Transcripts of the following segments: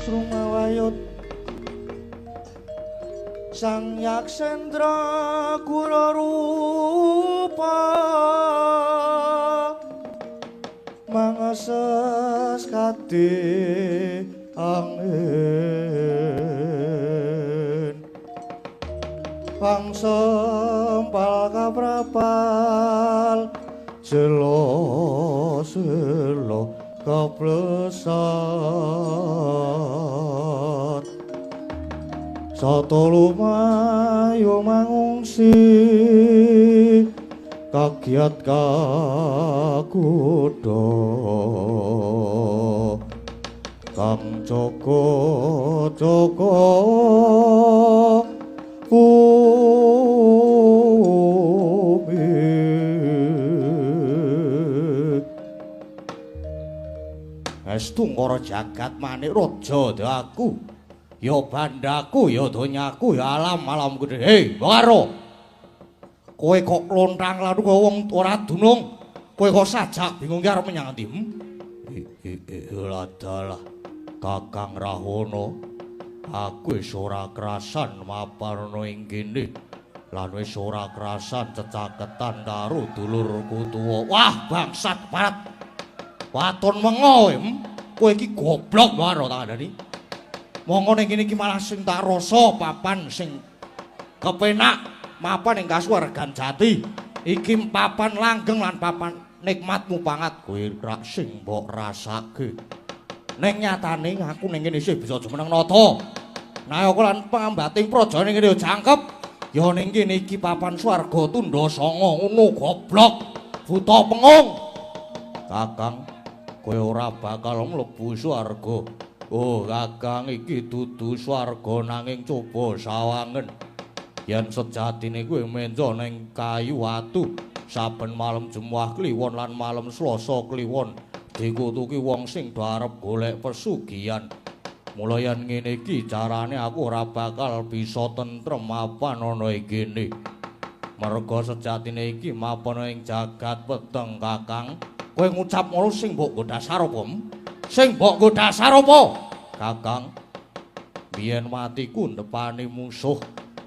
Srumawayut Sang Yaksendra Kula rupa mangeses kadhe angin pangsempal kaprapal selo-selo keplesat Sato lumayu mangungsi kagiat kakudo kang joko-joko bumi estu ngara jagat manik raja aku ya bandaku ya donyaku ya alam-alamku hei baro kowe kok lontang lalu kowe wong ora dunung kowe kok sajak bingung ki arep menyang ndi ladalah Kakang Rahwana aku wis ora krasan maparno ing kene lan wis ora krasan cecaketan karo dulurku tuwa wah bangsat barat waton mengo kowe iki goblok baro tak andani monggo ning kene iki malah sing tak rasa papan sing kepenak mapan ing kasuwargan jati iki papan langgeng lan papan nikmatmu banget kowe rak sing mbok rasake ning nyatane aku ning kene isih bisa jumeneng nata nayaka lan pambating praja ning kene jangkep ya ning kene iki papan swarga tundha sanga ngono goblok buta pengung Kakang kowe ora bakal mlebu swarga oh Kakang iki dudu swarga nanging coba sawangen yen sejatine kowe menco ning kayu watu saben malam Jumat kliwon lan malam Selasa kliwon dikutuki wong sing do arep golek pesugihan mula yen ngene iki carane aku ora bakal bisa tentrem mapan ana ing kene merga sejatine iki mapan ing jagat weteng Kakang kowe ngucap ngono sing mbok nggo dasar apa sing mbok nggo dasar apa Kakang biyen matiku ndepani musuh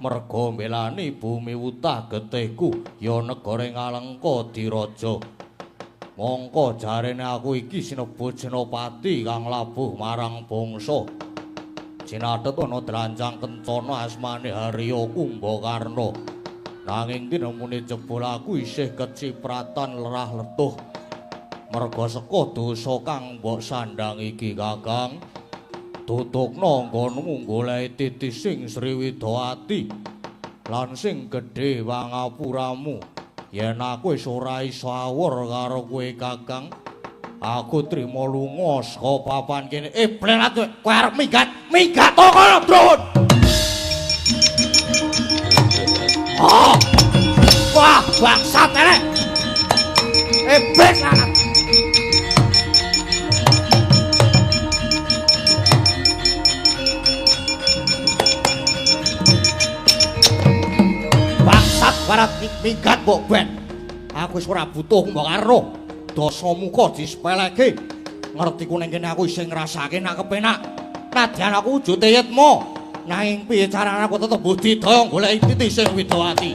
merga mbelani bumi wutah getihku ya negara Ngalengka diraja mongko jarene aku iki sinebut senopati kang labuh marang bangsa cinathet ana dranjang kencana asmane Harya Kumbakarna nanging tinemune jebul aku isih kecipratan lerah letuh merga saka dosa kang mbok sandhang iki Kakang tutukna nggonmu golek titising Sriwidawati lan sing gedhe wangapuramu yen aku wis ora iso awur karo kowe Kakang aku trima lunga saka papan kene blerat kowe arep minggat to kono Brun wah bangsat elek lanang barat minggat mbok ben aku wis ora butuh mbok karo dosamu kok disepeleke ngertiku ning kene aku isih ngrasake nak kepenak nadyan aku wujute yetmo nanging piye carane aku tetep budidaya golek titis sing Widawati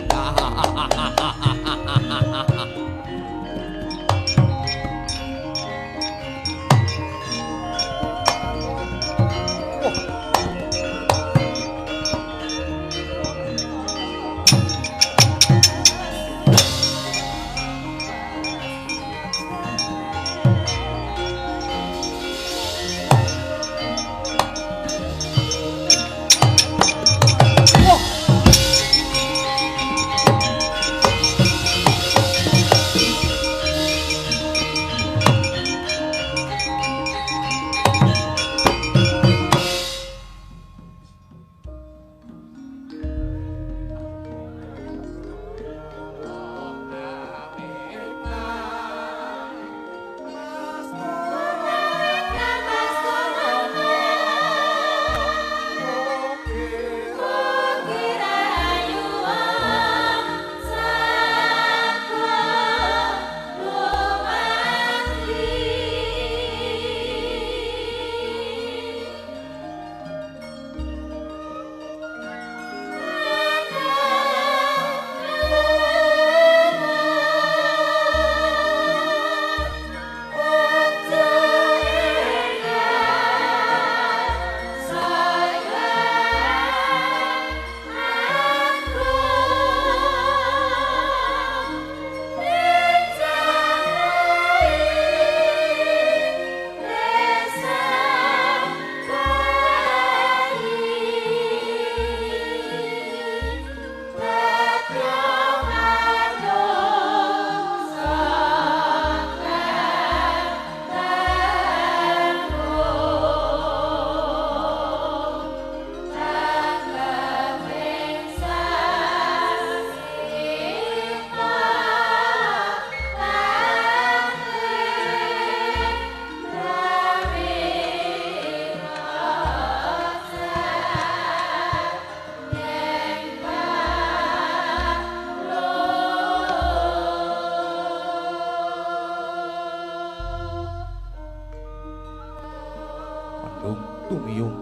Bandung tumiyung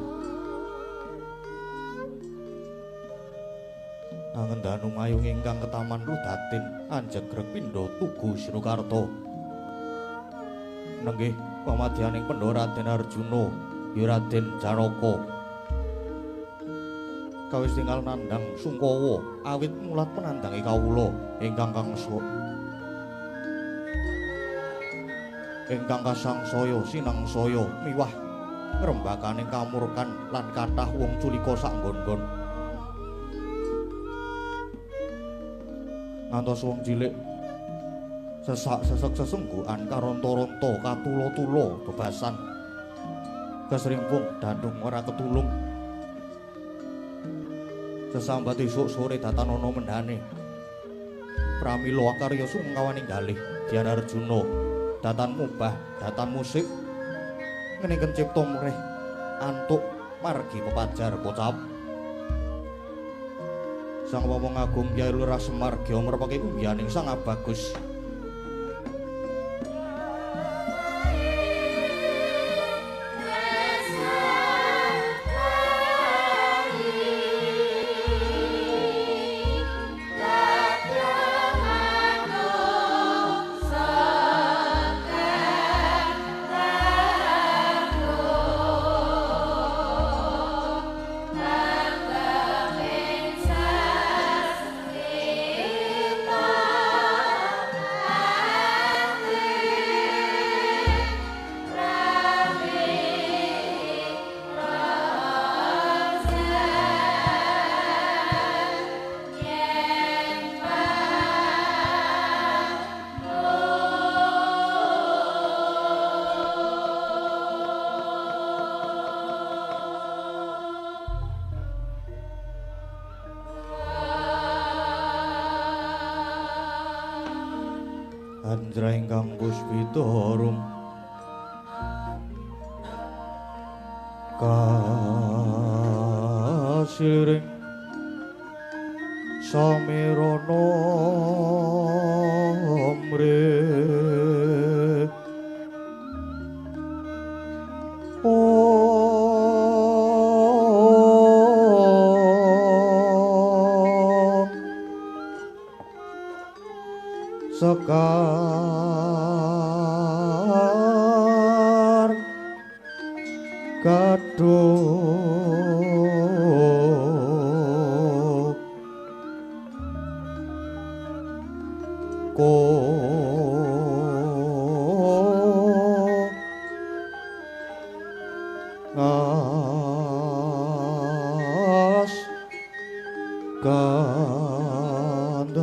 Angendanu mayung ingkang ketaman Rudatin Anjegreg Pindha Tugu Sinukarta nenggih pamadyaning Pandhawa Raden Arjuna ya Raden Janaka kawis tinggal nandhang Sungkawa awit mulat penandhangi kawula ingkang kasangsaya sinangsaya miwah ngrembakaning kamurkan lan kathah wong culika sak nggon-nggon ngantos wong cilik sesak-sesek sesenggukan karonta-ronta katula-tula bebasan kesrimpung dandung ora ketulung sesambat esuk sore datan ana mendhane pramila karya sungkawaning galih Dyan Arjuna datan mubah datan musik ngeningken cipta mrih antuk margi pepajar pocap Sang Wawong Agung Kyai Lurah Semar Gya merpake unggihaning Sang Abagus Andra ingkang puspita harum kasiring samirana mrih sekar kaduk ngas kandanyo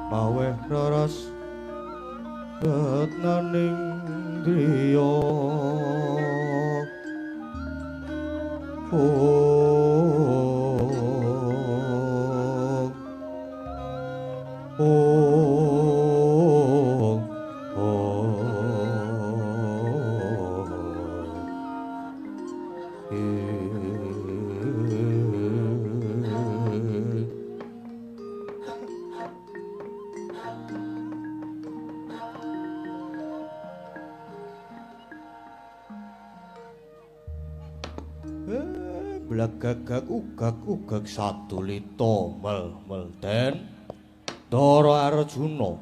maweh raras betnaning griya blagagag ugag sadulita mel den Dara Arjuna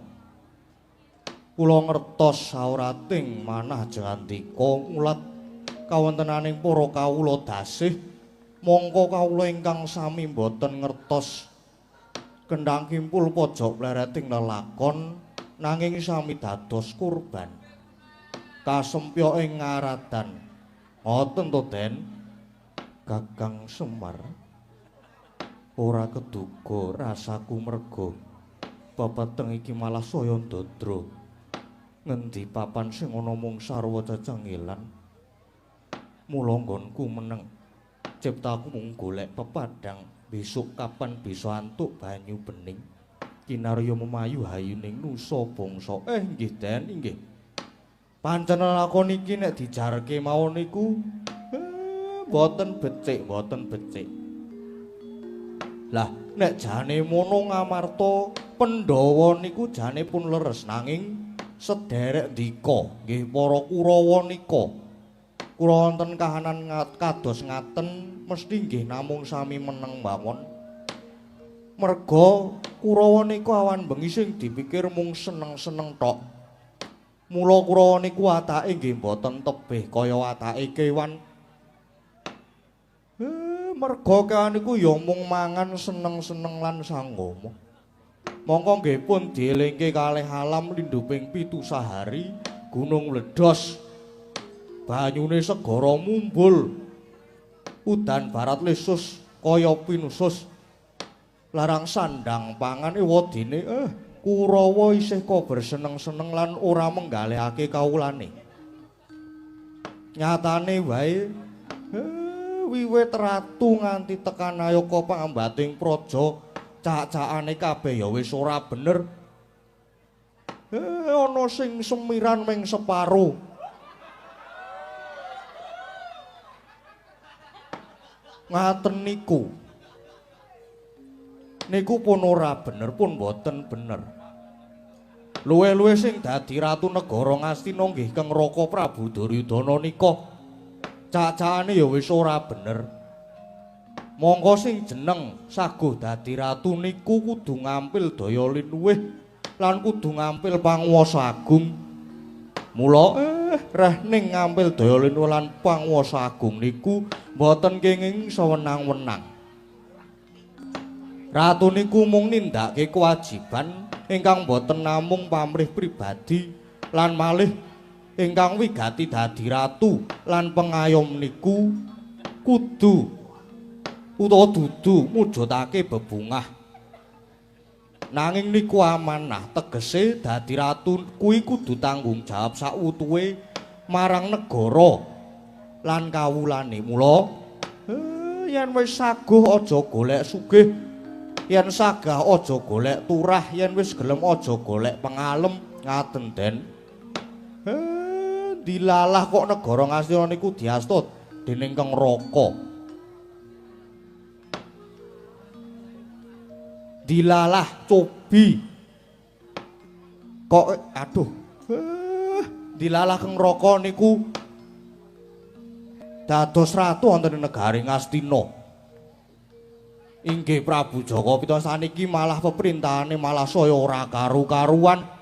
kula ngertos saurating manah jangandika ngulat kawontenaning para kawula dasih mongko kawula ingkang sami boten ngertos kendhang kimpul pojok plereting lelakon nanging sami dados kurban kasempya ing ngaradan ngoten to Den Kakang Semar ora keduga rasaku merga papateng iki malah saya ndadra ngendi papan sing ana mung sarwa cecengilan mula nggonku meneng ciptaku mung golek pepadang besok kapan bisa antuk banyu bening kinarya memayu hayuning nusa bangsa nggih Den inggih pancen lakon iki nek dijarke mawon niku boten becik Lah nek jane mono Ngamarta Pandhawa niku jane pun leres nanging sederek dika nggih para Kurawa nika kula wonten kahanan kados ngaten mesti nggih namung sami meneng mawon. Merga Kurawa nika awan bengi sing dipikir mung seneng-seneng tok. Mula Kurawa niku watake nggih mboten tebih kaya watake kewan. Merga kewan niku ya mung mangan seneng-seneng lan sanggama. Mongko nggih pun dielingke kalih alam lindhuping 7 sahari gunung mledhos. Banyune segara mumbul. Udan barat lesus kaya pinusus. Larang sandang pangane wadine Kurawa isih kober seneng-seneng lan ora menggalihake kawulane. Nyatane wae wiwit ratu nganti tekan ayaka pangambating praja cacakane kabeh ya wis ora bener. Ana sing semiran ming separo. Ngaten niku. Niku pun ora bener, pun boten bener. Luwe-luwe sing dadi ratu negara Ngastina nggih Kang Raka Prabu Duryudana nika cacakane ya wis ora bener. Monggo sing jeneng saguh dadi ratu niku kudu ngampil daya linuwih lan kudu ngampil panguwasa agung. Mula reh ning ngampil daya linuwih lan panguwasa agung niku mboten kenging sewenang-wenang. Ratu niku mung nindakake kewajiban ingkang boten namung pamrih pribadi lan malih ingkang wigati dadi ratu lan pengayom niku kudu utawa dudu mujudake bebungah. Nanging niku amanah tegese dadi ratu kuwi kudu tanggung jawab sakutuhe marang negara lan kawulane. Mula yen wis saguh aja golek sugih, yen sagah aja golek turah, yen wis gelem aja golek pengalem. Ngaten Den. Dilalah kok negara Ngastina niku diasta dening Kang Raka. Dilalah cobi kok aduh dilalah Kang Raka niku dados ratu wonten ing negari Ngastina. Inggih Prabu Jaka Pitana saniki malah peperintahane malah saya ora karu-karuan.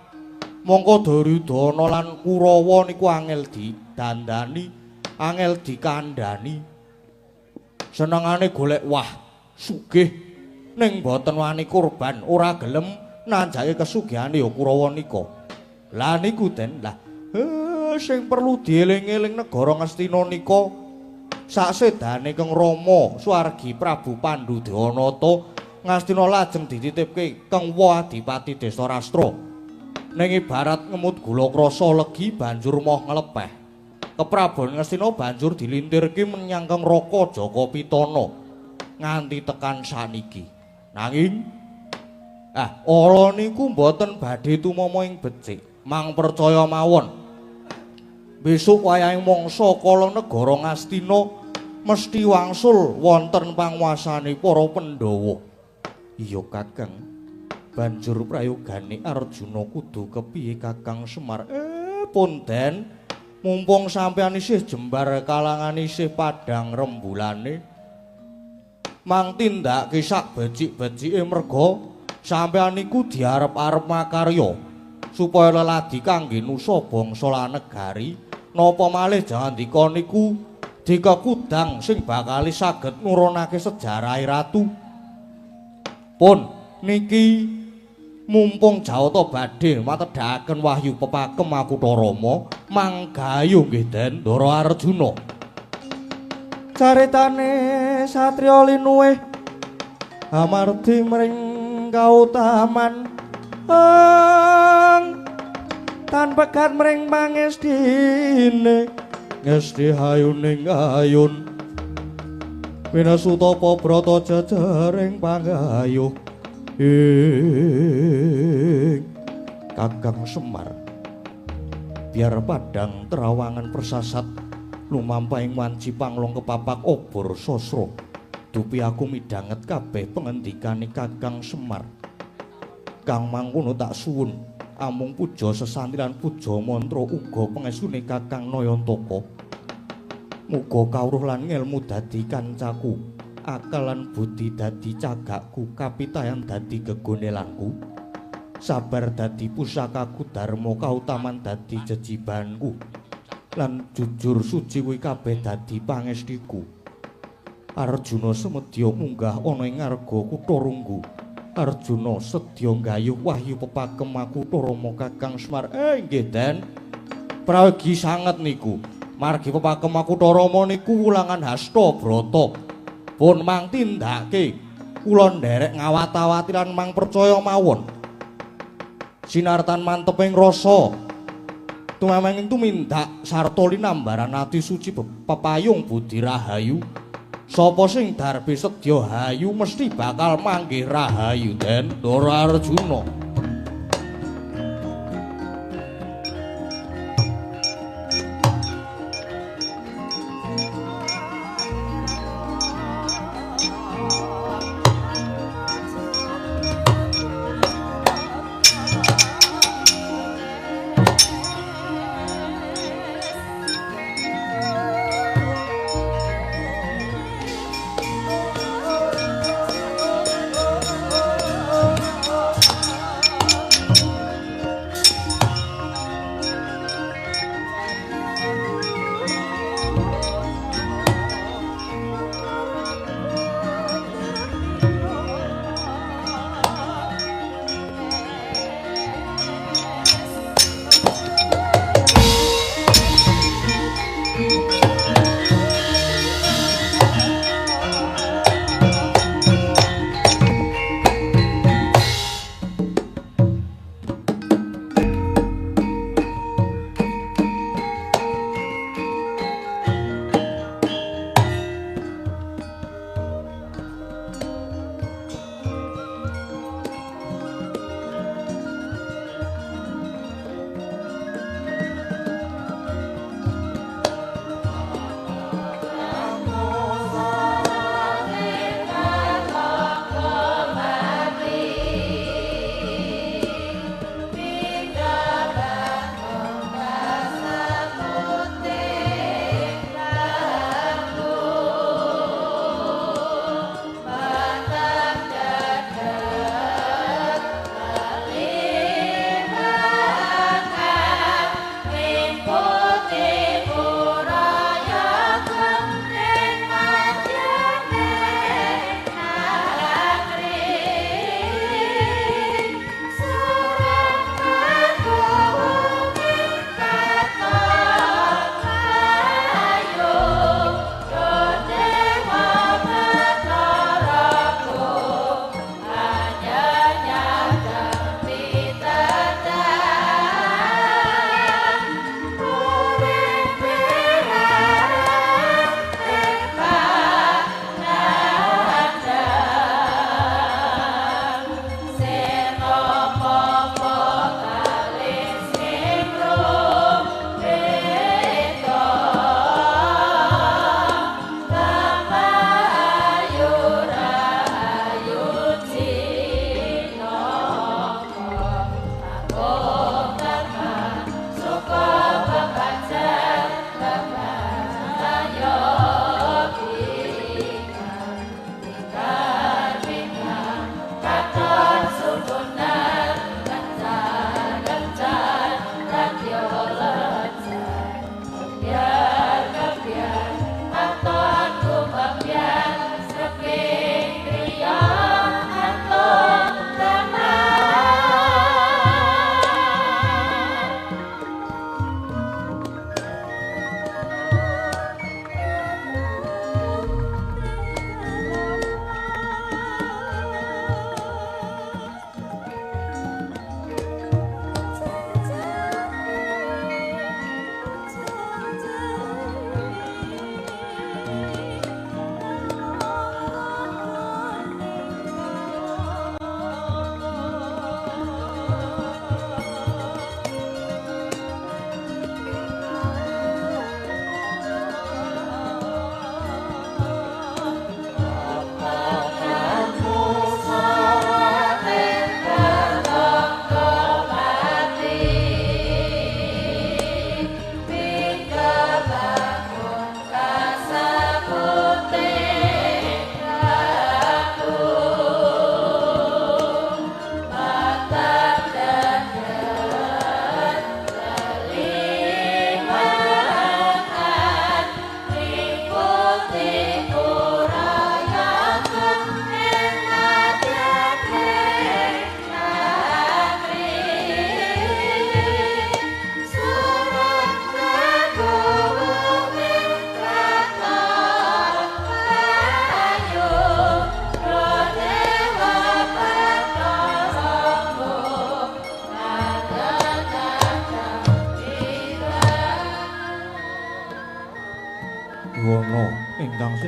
Mongko Duryudana lan Kurawa niku angel didandani, angel dikandhani. Senengane golek wah sugih ning boten wani kurban, ora gelem nanjake kesugihane ya Kurawa nika. Lah niku Den, lah sing perlu dieling-eling negara Ngastina nika saksedane Kang Rama Swargi Prabu Pandhu Dewanata Ngastina lajeng dititipke Kang Adipati Destarastra. Ning ibarat ngemut gula krasa legi banjur moh nglepeh. Kepraban Ngastina banjur dilintirke menyang Kang Raka Jaka Pitana nganti tekan saniki. Nanging ala niku mboten badhe tumama ing becik. Mang percaya mawon. Besok wayahing mangsa kala negara Ngastina mesti wangsul wonten panguwasane para Pandhawa. Iya Kakang. Banjur prayogane Arjuna kudu kepiye Kakang Semar? Pun Den, mumpung sampeyan isih jembar kalangan isih padang rembulane, mang tindake sak becik-becike merga sampeyan niku diarep-arep makarya supaya leladi kangge nusa bangsa lan negari. Napa malih jangandika niku dikekudang sing bakali saged nurunake sejarahe ratu. Pun niki mumpung Jawata badhe matedhaken wahyu pepakem Makutha Rama, manggayu nggih Den Ndara Arjuna. Caritane satriya linuwih amardi mring kautaman tan pegat mring pangestine ngesti hayuning ayun winasuta pabrata jajaring panggayuh Kakang Semar. Biar padang terawangan persasat lumampahing wanci panglong kepapak obor sosro dupi aku midhanget kabeh pengendikane Kakang Semar. Kang mangkono tak suwun amung puja sesanti lan puja mantra uga pengestune Kakang Nayantaka. Muga kawruh lan ngelmu dadi kancaku, akal lan budi dadi cagakku, kapitayan dadi gegonelanku, sabar dadi pusakaku, dharma kautaman dadi jejibanku, lan jujur suci kuwi kabeh dadi pangestiku. Arjuna semedya munggah ana ing ngarga Kutharunggu. Arjuna sedya nggayuh wahyu pepakem Kutha Rama Kakang Semar. Nggih, Den. Prayogi sanget niku. Margi pepakem Kutha Rama niku wulangan hasta brata. Pun mang tindake kula nderek ngawat-awati lan mang percaya mawon. Sinartan manteping rasa tumameng tumindak sarta linambaran ati suci pepayung budi rahayu. Sapa sing darbe sedya hayu mesti bakal manggih rahayu, Den. Ndara Arjuna.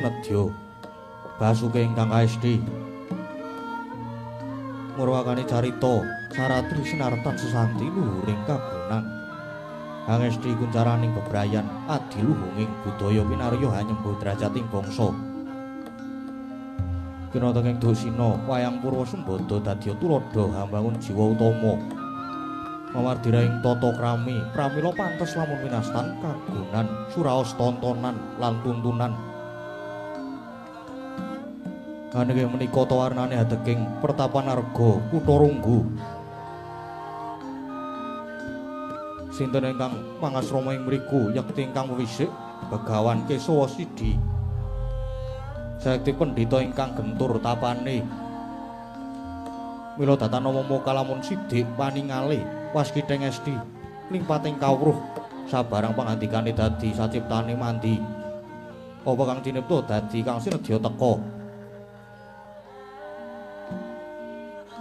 sinedya basuke ingkang kaesti murwakani carita Saratri sinartan sesanti luhuring kagunan angesti kuncaraning bebrayan adiluhunging budaya pinarya hanyembuh drajating bangsa kinatenging dosina wayang purwa sembada dadya tuladha hambangun jiwa utama mamardiraing tata krami pramila pantes lamun winastan kagunan suraos tontonan lan tuntunan Ananging menika tawarnane adeking Pertapan Arga Kutha Runggu. Sinten ingkang mangasrama ing mriku yekti ingkang wisik Begawan Kesawa Sidi. Sakti pendhita ingkang gentur tapane. Mila datanama kalamun sidik paningale waskithing esti limpating kawruh sabarang pangandikane dadi saciptane mandi. Apa kang cinipta dadi kang sinedya teka.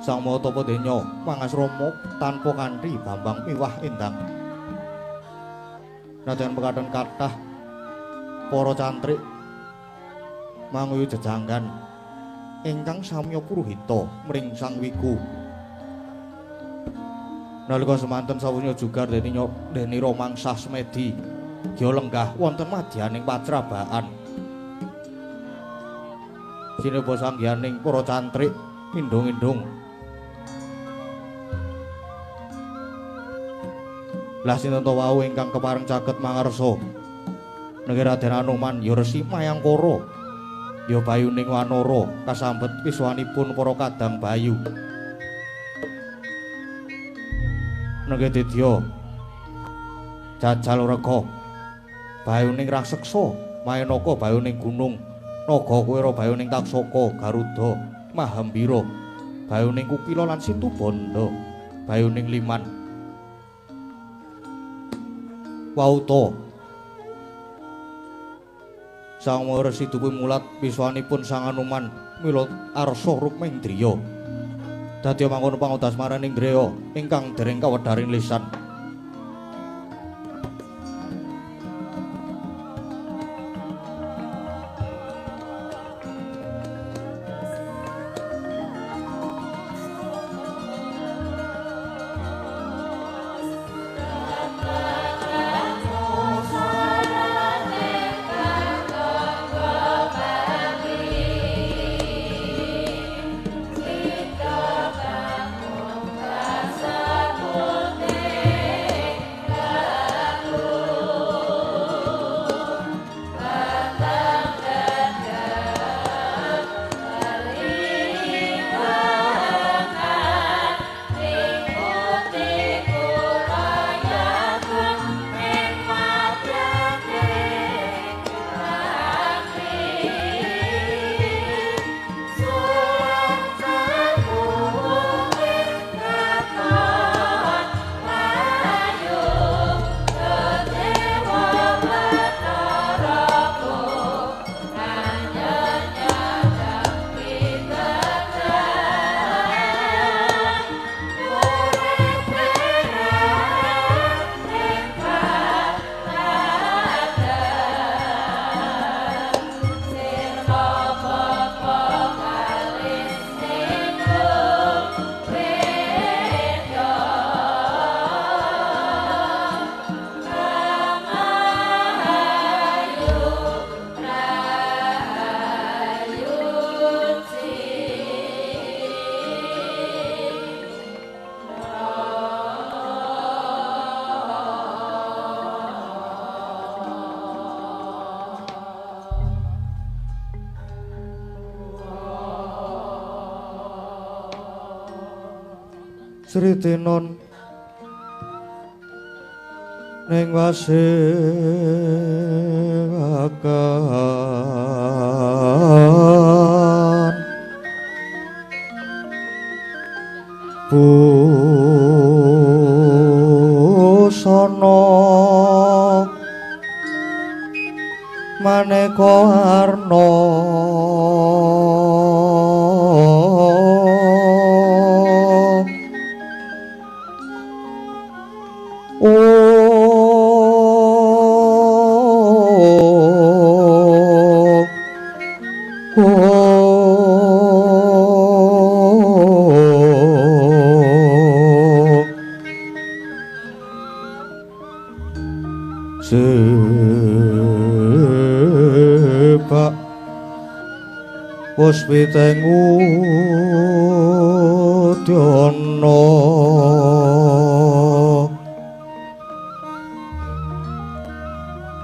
Sang Mahatapa Denya mangasrama tanpa kanthi Bambang miwah endang. Najan pekaten kathah para cantrik manguyu jejanggan ingkang samya puruhita mring Sang Wiku. Nalika semanten sawunya jugar deni romangsah semedi ya lenggah wonten madyaning pacrabaan. Sineba sanggihaning para cantrik indung-indung lah sinten wau ingkang kepareng caket mangarsa nggih Raden Anoman ya Resi Mayangkara ya bayuning wanara kasambet wiswanipun para kadang bayu nggih Dedya Jajal Rega bayuning raseksa Mayanaka bayuning gunung Nagakwira bayuning Taksaka Garuda Mahambira bayuning Kukila lan Situbanda bayuning Liman Wauta Sang Resi Dukuh Mulat wiswanipun Sang Anoman mila arsa Rukmendriya dadi mangkono pangudas maraning Dreya ingkang dereng kawedaring lisan Sritenon ning wasewakan busana maneka arna puspiteng udana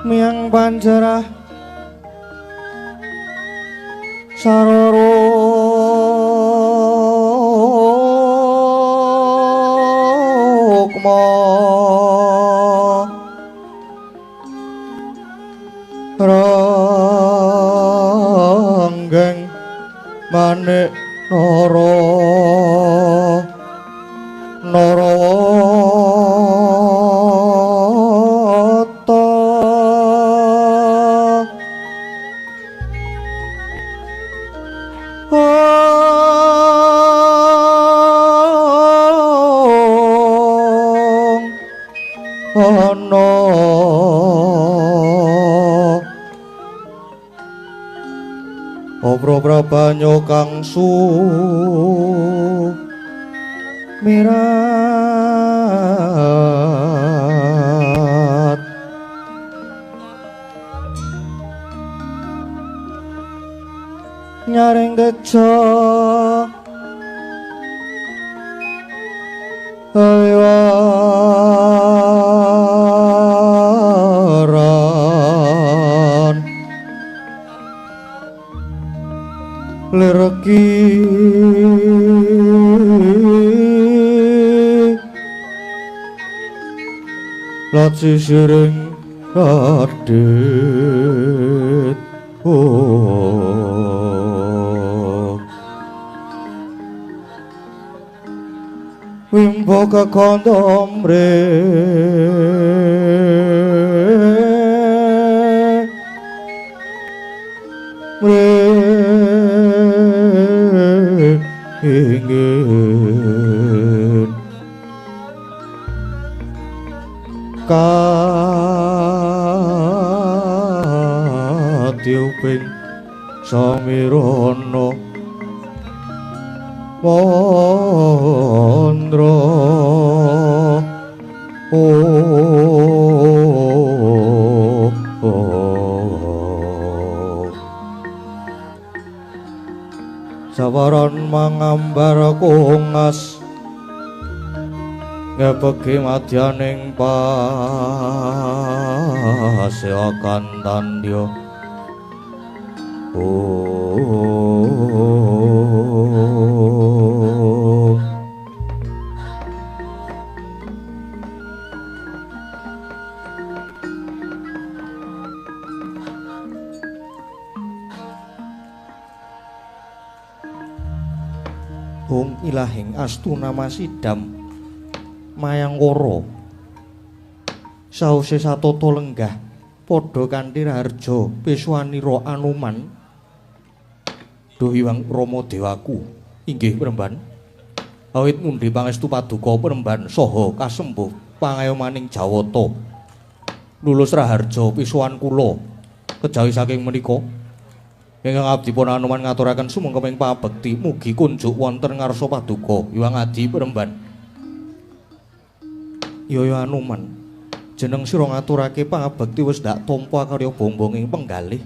miang panjerah sarara rukma ranggeng manik Narawata ana obro banyu kang mirat nyaring gejo awaran lireki laci siring radit wimbo kekondom ingin katiuping samirana mandra sawaran mangambar kungas ngepeki madyaning paseakan tandya Hum ilahing astuna masidam mayangkara sause satata lenggah padha kanthi raharja piswanira Anuman duh Hyang Rama Dewaku inggih Premban awit mundi pangestu paduka Premban saha kasembuh pangayomaning Jawata lulus raharja piswan kula kejawi saking menika ingkang abdipun Anuman ngaturaken sumengkeping pabekti mugi kunjuk wonten ngarsa paduka Hyang Adi Premban. Ya Anuman, jeneng sira ngaturake pangabekti wis dak tampa karya bombonging penggalih.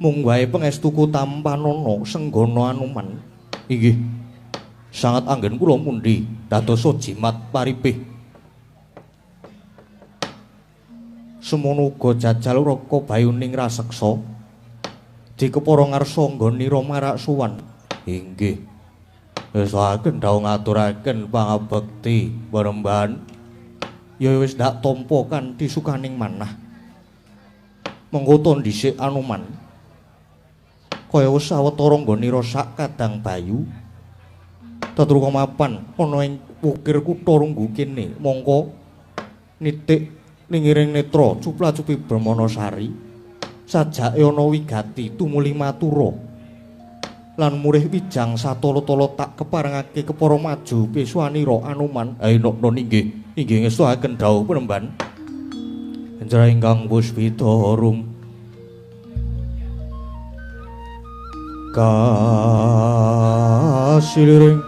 Mung wae pangestuku tampanana senggana Anuman. Inggih. Sangat anggen kula mundi dadosa jimat paripih. Semono uga jajal raka bayuning raseksa. Dikepara ngarsa nggonira marak suwan. Inggih. Saken dawuh ngaturaken pangabekti Premban. Ya wis dak tampa kanthi sukaning manah. Mengko to dhisik Anuman. Kaya wis sawetara nggonira sak kadang bayu. Tetruka mapan ana ing wukir kutha Runggu kene. Mongko nitik ningiring netra cupla-cupi Brahmanasari. Sajake ana wigati tumuli matura lan murih wijang satala-tala tak keparengake kepara maju piswanira Anuman. Ayo inggih ngestuaken dawuh Premban. Enjra ingkang puspita rum kasiliring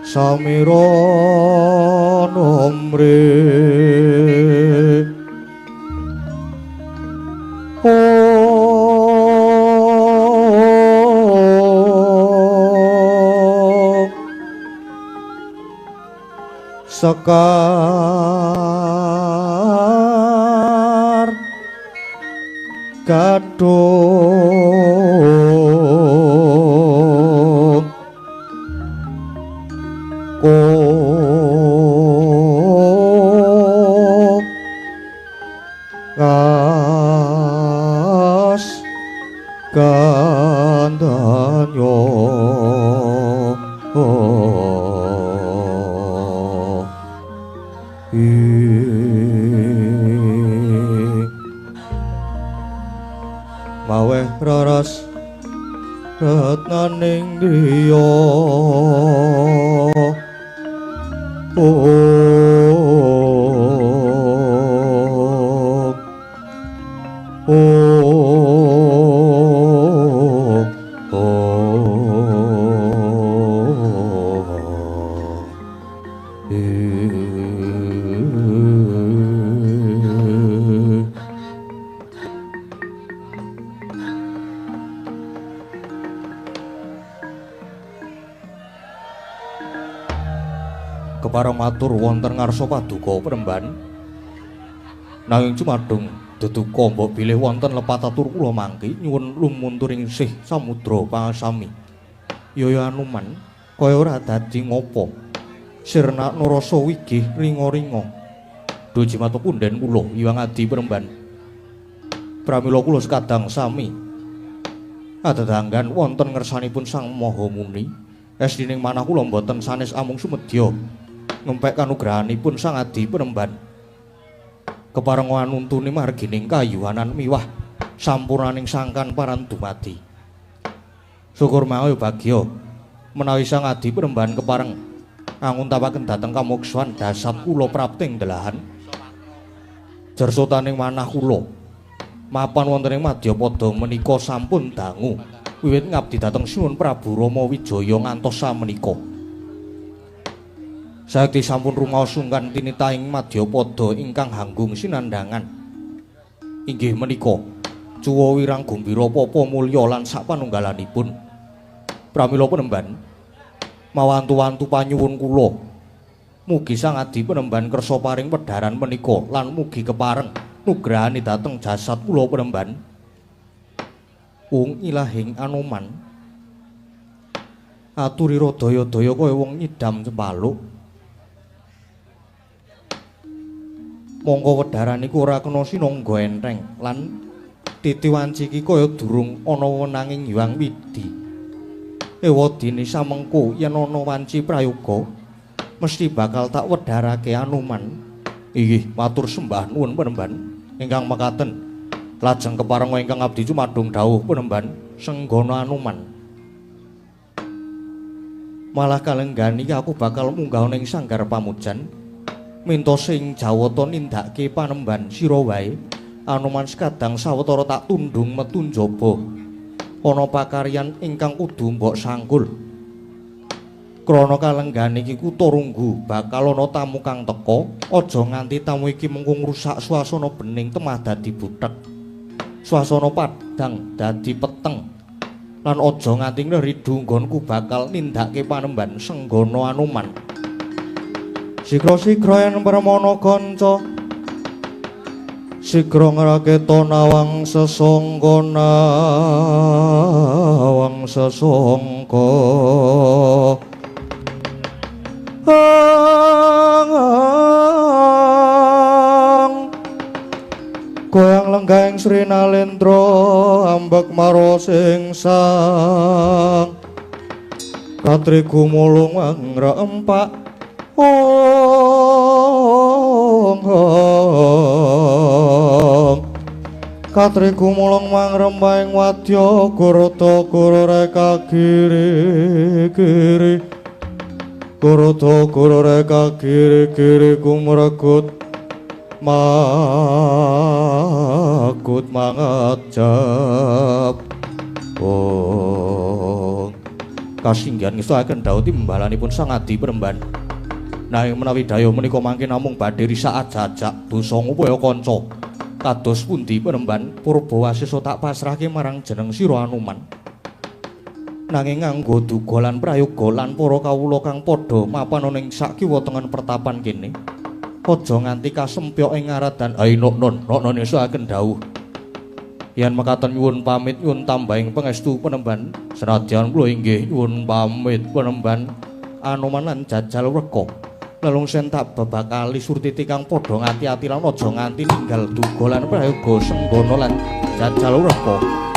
samira nomre sekar kadung kas kandanyo maweh raras retnaning griya kepareng matur wonten ngarsa paduka Premban nanging cumadung deduka mbok bilih wonten lepatatur kula mangki nyuwun lumunturing sih samudra pangasami yaya Anuman kaya ora dadi ngopo sirna narasa wigih ringa-ringa duji matu punden kula Hyang Adi Premban pramila kula sekadang sami adedanggan wonten ngersanipun Sang Maha Muni esdining manah kula mboten sanes amung sumedya ngempek kanugrahanipun Sang Adi Premban kepareng wanuntuni margining kayuhanan miwah sampurnaning sangkan paran dumadi syukur mawi bagya menawi Sang Adi Premban kepareng nguntapaken dhateng kamuksuhan dasat kula prapting delahan jersotaning manah kula mapan wonten ing Madyapada menika sampun dangu wiwit ngabdi dhateng Sinuwun Prabu Rama Wijaya ngantos samenika sakti sampun rumaos sungkan tinitaing Madyapada ingkang hanggung sinandhangan inggih menika Cuwa Wirang Gumbira Papa Mulya lan sapanunggalanipun pramila Premban mawantu-wantu panyuwun kula mugi Sang Adi Premban kersa paring pedharan menika lan mugi kepareng nugrahani dhateng jasad kula Premban wong ilahing Anuman aturira daya-daya kaya wong nyidam cempaluk mongko wedharan iku ora kena sinangga entheng lan titi wanci iki kaya durung ana wenanging Hyang Widi ewadine samengko yen ana wanci prayoga mesti bakal tak wedharake Anuman inggih matur sembah nuwun Premban ingkang mekaten lajeng kepareng ingkang abdi cumadung dawuh Premban senggana Anuman malah kalenggani aku bakal munggah ning sanggar pamujan minta sing jawata nindakake panemban sira wae Anuman sekadang sawetara tak tundung metu njaba ana pakaryan ingkang kudu mbok sangkul krana kalenggane iki kutha Runggu bakal ana tamu kang teka aja nganti tamu iki mengko ngrusak swasana bening temah dadi buthek swasana padang dadi peteng lan aja nganti ngridu nggonku bakal nindakake panemban senggana Anuman sigra-sigra yen permana kanca sigra ngraketa nawang sesangka goyang lenggahing Sri Nalendra ambek marosing sang katri gumulung ngrempak katri gumulung mangrembaing wadya Gurata guru reka giri Gurata guru reka giri kumregut makut mangajab kasinggihan ngestuaken dawuh timbalanipun Sang Adi Premban nanging menawi daya menika mangke namung badhe risak jajak dosa ngupaya kanca kados pundi Premban Purbawasesa tak pasrahke marang jeneng sira Anuman nanging nganggo duga lan prayoga lan para kawula kang padha mapan ning sakiwa tengen pertapan kene aja nganti kasempyok ing ngaradan Ainun nesaken dawuh yen mekaten nyuwun pamit nyuwun tambahing pangestu Panembahan senadyan kula inggih nyuwun pamit Panembahan Anoman lan Jajal Wreka lelung sen tak babakali Surtiti kang padha ngati-ati lan aja nganti ninggal duga lan prayoga Senggana lan Jajal Wreka.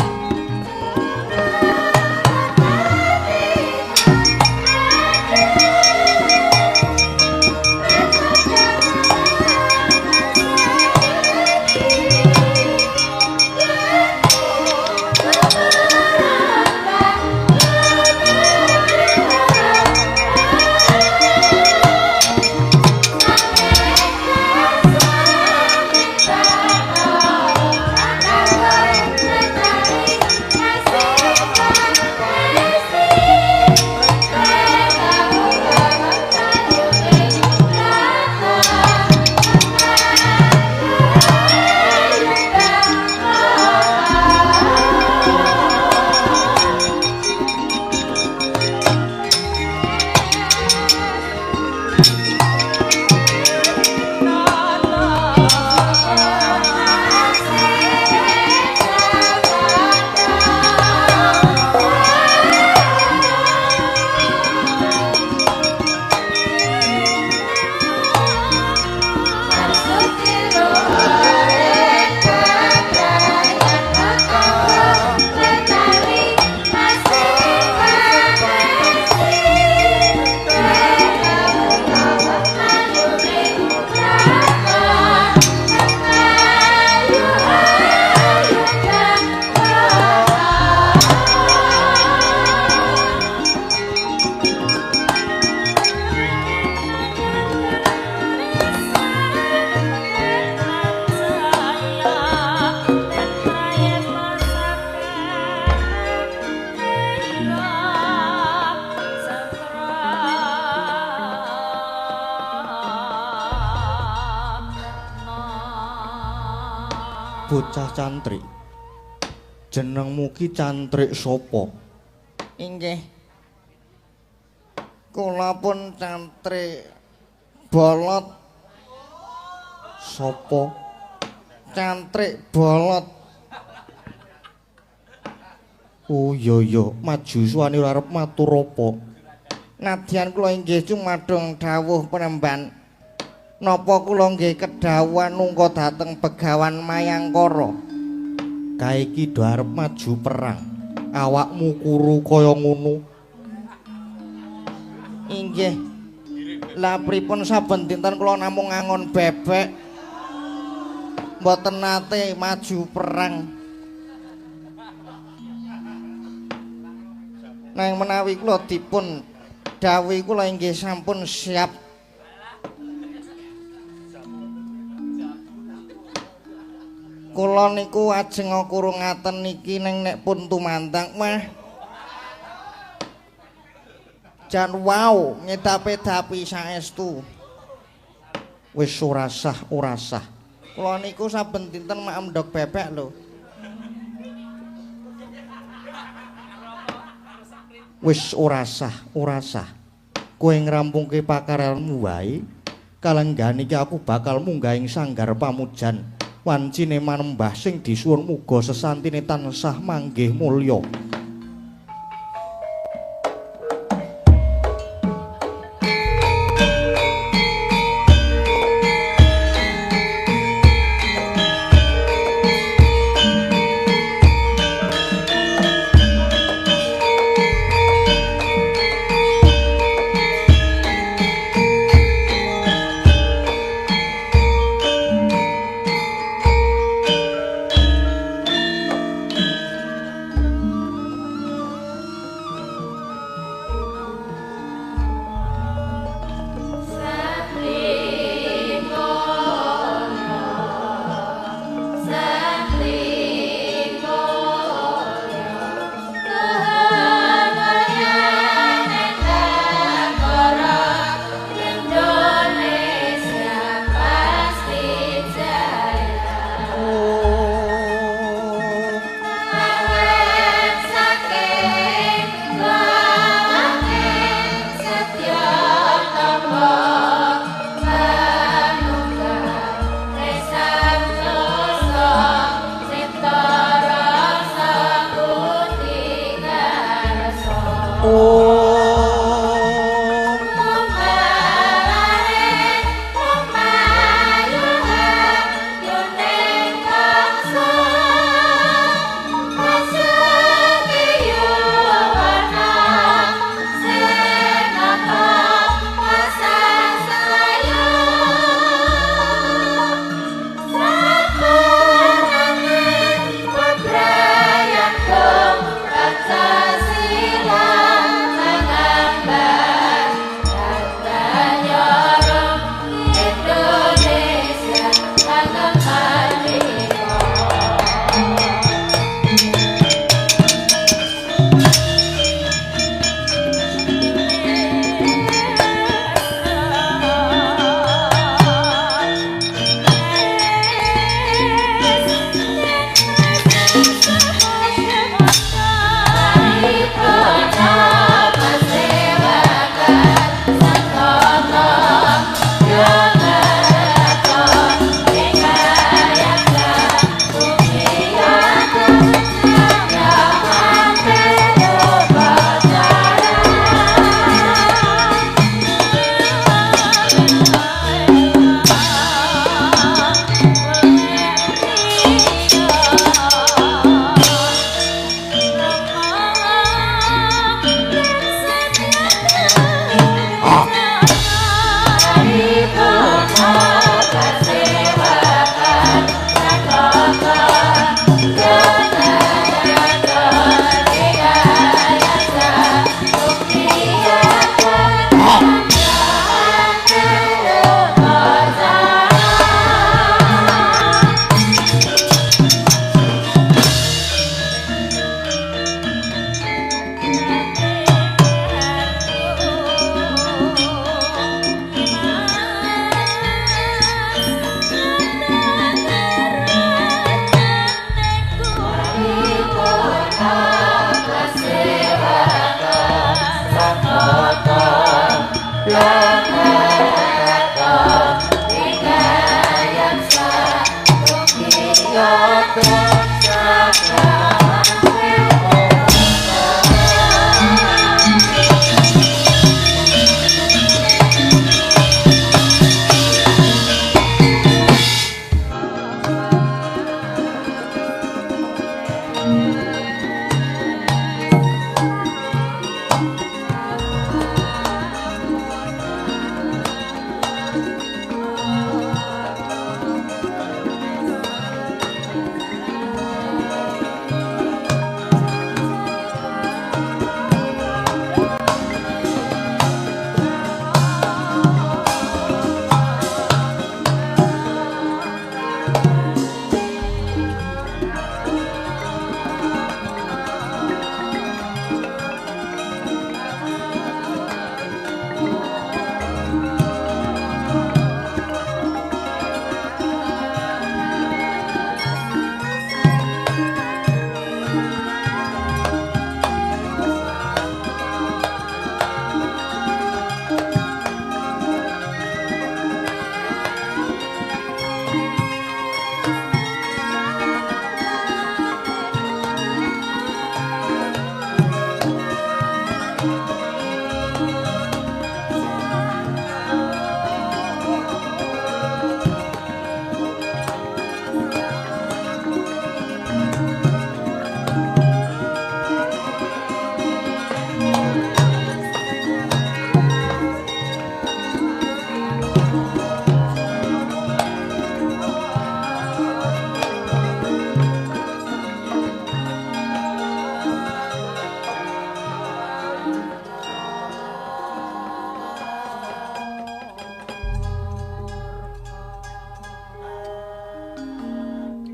Bocah cantrik. Jenengmu ki cantrik sapa? Inggih. Kula pun cantrik bolot. Sapa? Cantrik bolot. Oh iya, maju suwani arep matur apa? Nadyan kula inggih cumadung dawuh Panembahan. Napa kula nggih kedhawuhan nungka dhateng Begawan Mayangkara. Kae iki do arep maju perang. Awakmu kuru kaya ngono. Inggih. Lah pripun saben dinten kula namung ngangon bebek. Mboten nate maju perang. Nang menawi kula dipun dawuhi kula inggih sampun siap. Kula niku ajeng kurungaken niki ning nek pun tumandang mah jan wau ngedapi-dapi saestu. Wis ora sah. Kula niku saben dinten mak endhog bebek lho. Wis ora sah. Kowe ngrampungke pakaranmu wae. Kalenggane iki aku bakal munggah ing sanggar pamujan. Wancine manembah sing disuwun muga sesantine tansah manggih mulya.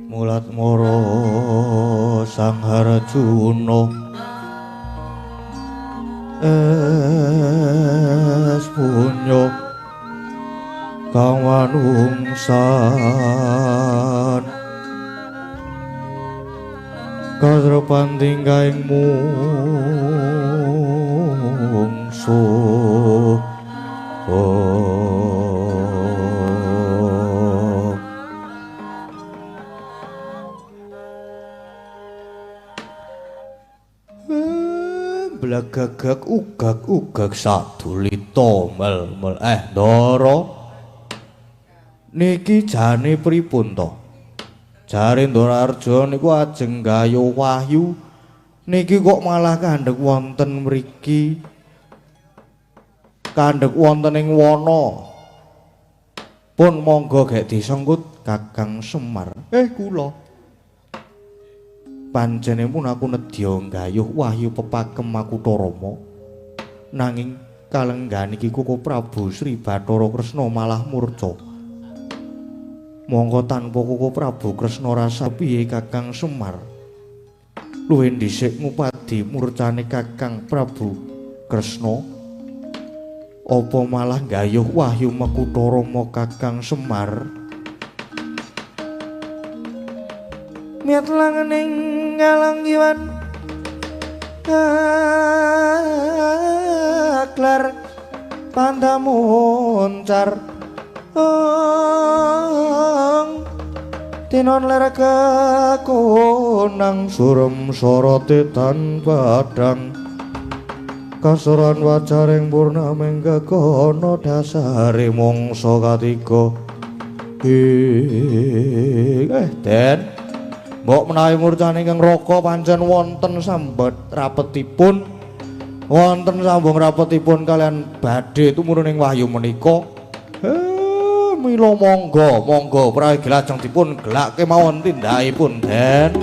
Mulat moro Sang Harjuna es punya kang wanungsan kadrepan tinggaing mungsuh gegeg ugag sadulita mel Ndara niki jane pripun to jare Ndara Arjuna niku ajeng gayuh wahyu niki kok malah kandhek wonten mriki kandhek wonten ing wana pun monggo gek disengkut Kakang Semar kula panjenengan aku nedya gayuh wahyu pepagem Makutha Rama nanging kalenggan iki Koko Prabu Sri Bathara Kresna malah murca monggo tanpa Koko Prabu Kresna rasa piye Kakang Semar luwih dhisik ngupadi murcane Kakang Prabu Kresna apa malah gayuh wahyu Makutha Rama Kakang Semar miat langening ngalanggiwan aklar pandamuncar tinon ler kekonang surem sorote tan padang kasoran wacaring purnaming gegono dasare mangsa katiga Den mbok menawi murcane ingkang raka pancen wonten sambet rapetipun wonten sambung rapetipun kalian badhe tumurun ing wahyu menika mila monggo prayogi lajeng dipun gelake mawon tindakipun Den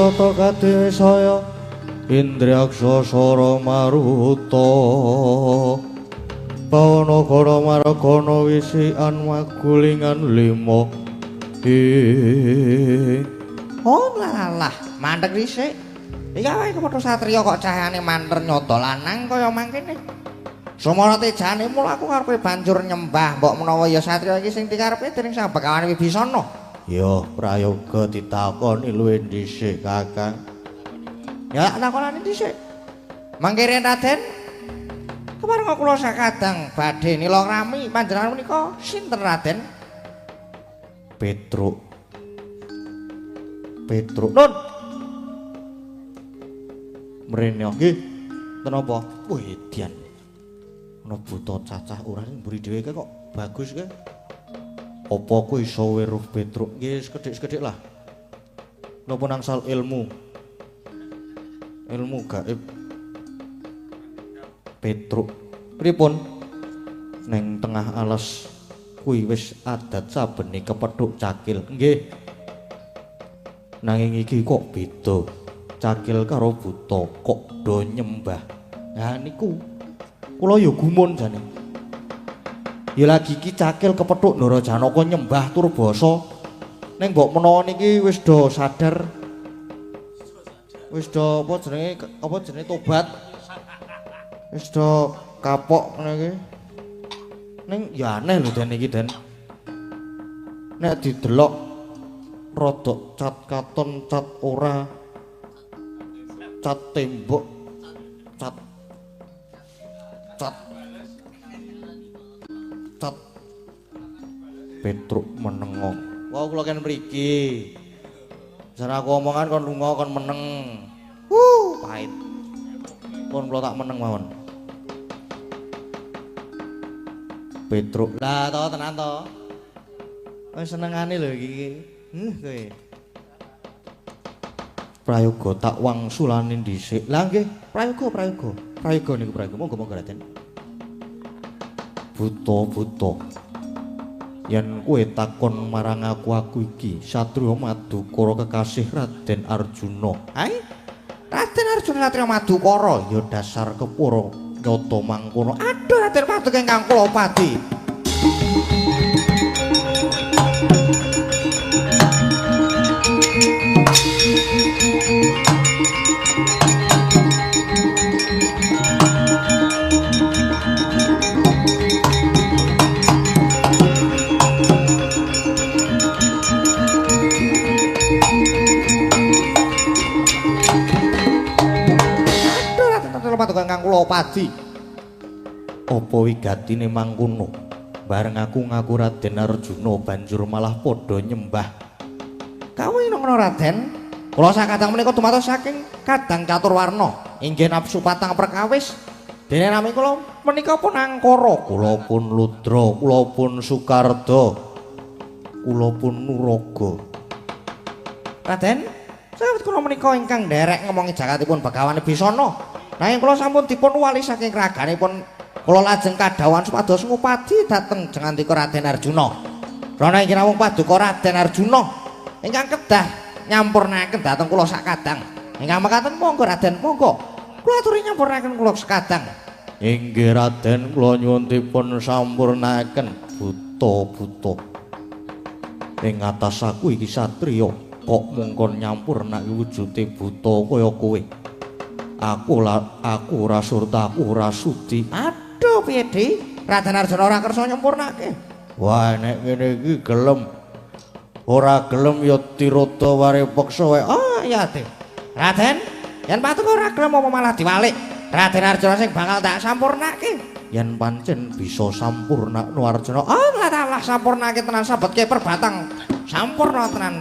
Tata kadhewe saya Indriaksa Sara Maruta Pawanagara Maragana wisikan magulingan 5 Oh lalah mandeg dhisik iki wae kepethuk satriya kok cahayane manter nyata lanang kaya mangkene Sumara tejane mula aku karepe banjur nyembah mbok menawa ya satriya iki sing dikarepe dening Sang Begawan Wibisana ya prayoga ditakoni luwih dhisik Kakang ya takonane dhisik mangkene Raden kepareng kula sakadang badhe nila rami panjenengan menika sinten Raden Petruk Nun Mrene. Nggih. Ten apa? Wih, Dian. Ana buta cacah ora mburi dhewe kok bagus ke? Apa kowe iso weruh Petruk? Nggih, sekedhik-sekedhik lah. Napa nangsal ilmu? Ilmu gaib. Petruk. Pripun? Neng tengah alas kuwi wis adat sabene kepethuk cakil. Nggih. Nanging iki kok beda. Cakil karo buta kok do nyembah. Nah niku kula ya gumun jane. Ya lagi iki cakil kepethuk Ndara Janaka nyembah tur basa. Ning mbok menawa niki wis do sadar. Wis do apa jenenge tobat. Wis do kapok ngene iki. Ning ya aneh lho Den iki Den. Nek didelok rodok cat katon cat ora cat tembok cat Petruk menengo. Wah kula kan mriki. Jan aku omongan kon lunga kon meneng. Pahit. Pun kula tak meneng mawon. Petruk. Lah to tenan to. Wis senengane lho iki. Kowe. Prayoga tak wangsulane dhisik. Lah nggih, prayoga. Prayoga niku prayoga. Monggo Raden. Buta. Yen kowe takon marang aku iki Satriya Madukara kekasih Raden Arjuna. Hai? Raden Arjuna Satriya Madukara ya dasar kepura nyata mangkono. Aduh Raden Paduka ingkang kula pati. Paduka ingkang kula padi. Apa wigatine mangkono? Bareng aku ngaku Raden Arjuna banjur malah padha nyembah. Kawin ngono Raden? Kula sakadang menika dumados saking kadang caturwarna. Inggih nafsu patang perkawis. Dene nami kula menika pun Angkara, kula pun Ludra, kula pun Sukarda, kula pun Nuraga. Raden, sawet kula menika ingkang nderek ngomongi jakatipun Bagawan Bisana. Nanging kula sampun dipun wali saking kraganipun kula lajeng kadhawan supados ngupadi dhateng jengandika Raden Arjuna. Rana inggih namung paduka Raden Arjuna ingkang kedah nyampurnaken dhateng kula sakadang. Ingkang mekaten monggo Raden, monggo. Kula aturi nyampurnaken kula sakadang. Inggih Raden, kula nyuwun dipun sampurnaken buta. Ing atas aku iki satriya kok mungkon nyampurnake wujude buta kaya kowe. Aku ora surta, aku ora sudi. Aduh piye Di? Raden Arjuna ora kersa nyempurnake. Wah nek ngene iki gelem. Ora gelem ya tirata warepeksa wae. Oh iya Di. Raden, yen patuk ora gelem apa malah diwalik. Raden Arjuna sing bakal tak sampurnake. Yen pancen bisa sampurnakno Arjuna. Oh lah sampurnake tenan sabetke perbatang. Sampurna tenan.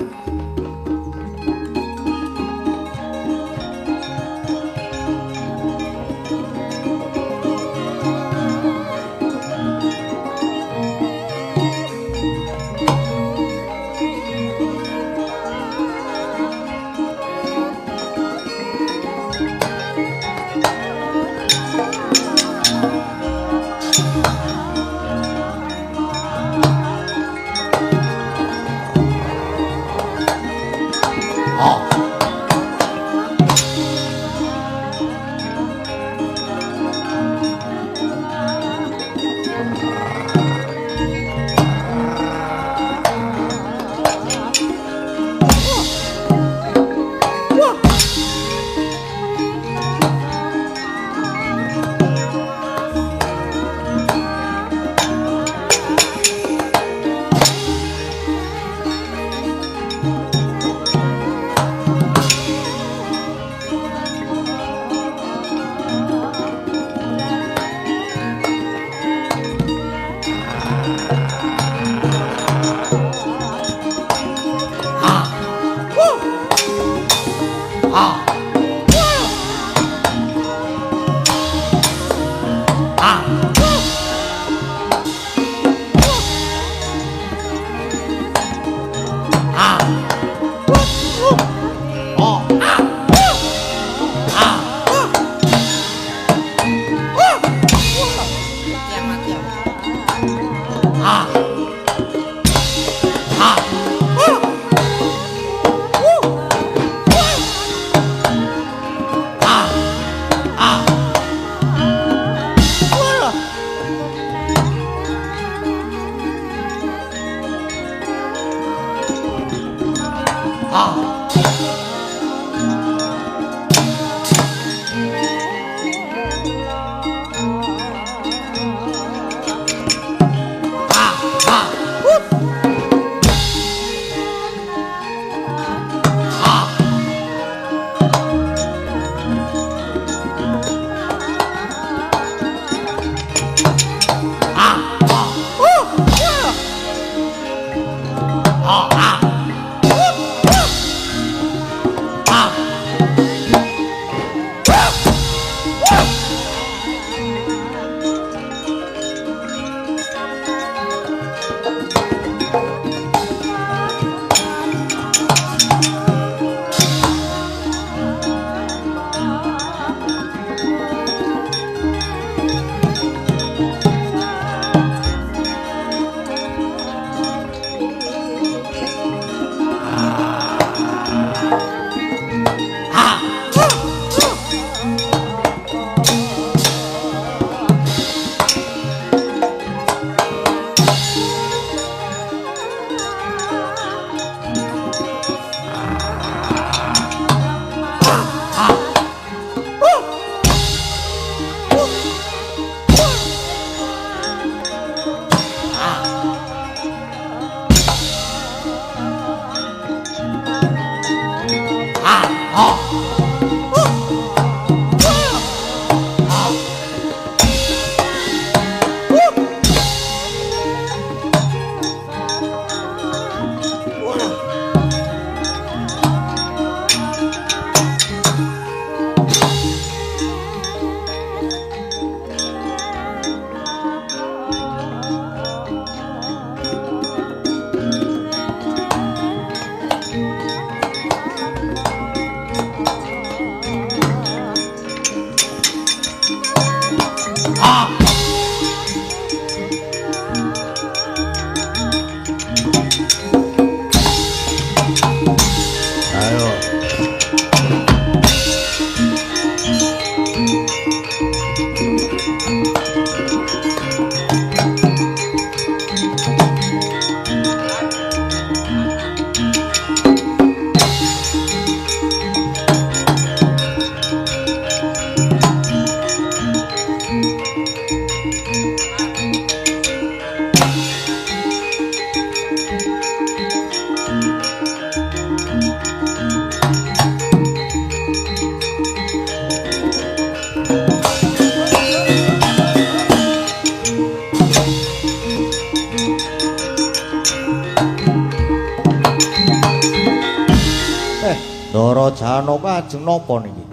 Ndara Janaka ajeng napa niki?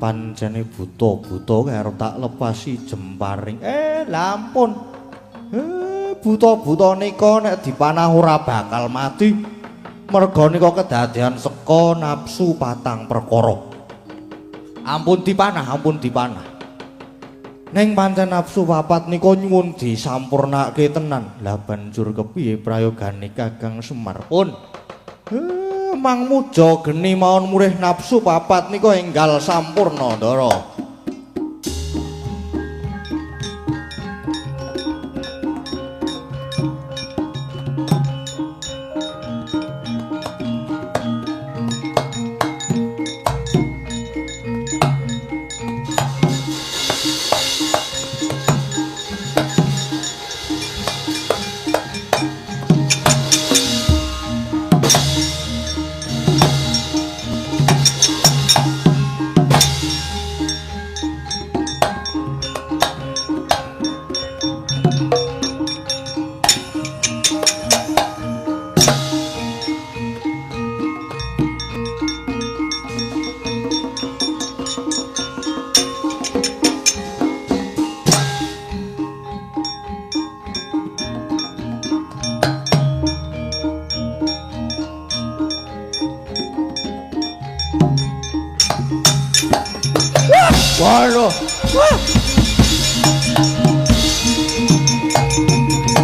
Pancene buta-buta arep tak lepasi jemparing. Lampun. Buta-buta nika nek dipanah ora bakal mati. Merga nika kedadean seka nafsu patang perkara. Ampun dipanah, ampun dipanah. Neng pancen nafsu papat nika nyuwun disampurnake tenan. Lah banjur kepiye prayogane Kakang Semar pun? Mang muja geni mawon murih nafsu papat nika enggal sampurna Ndara.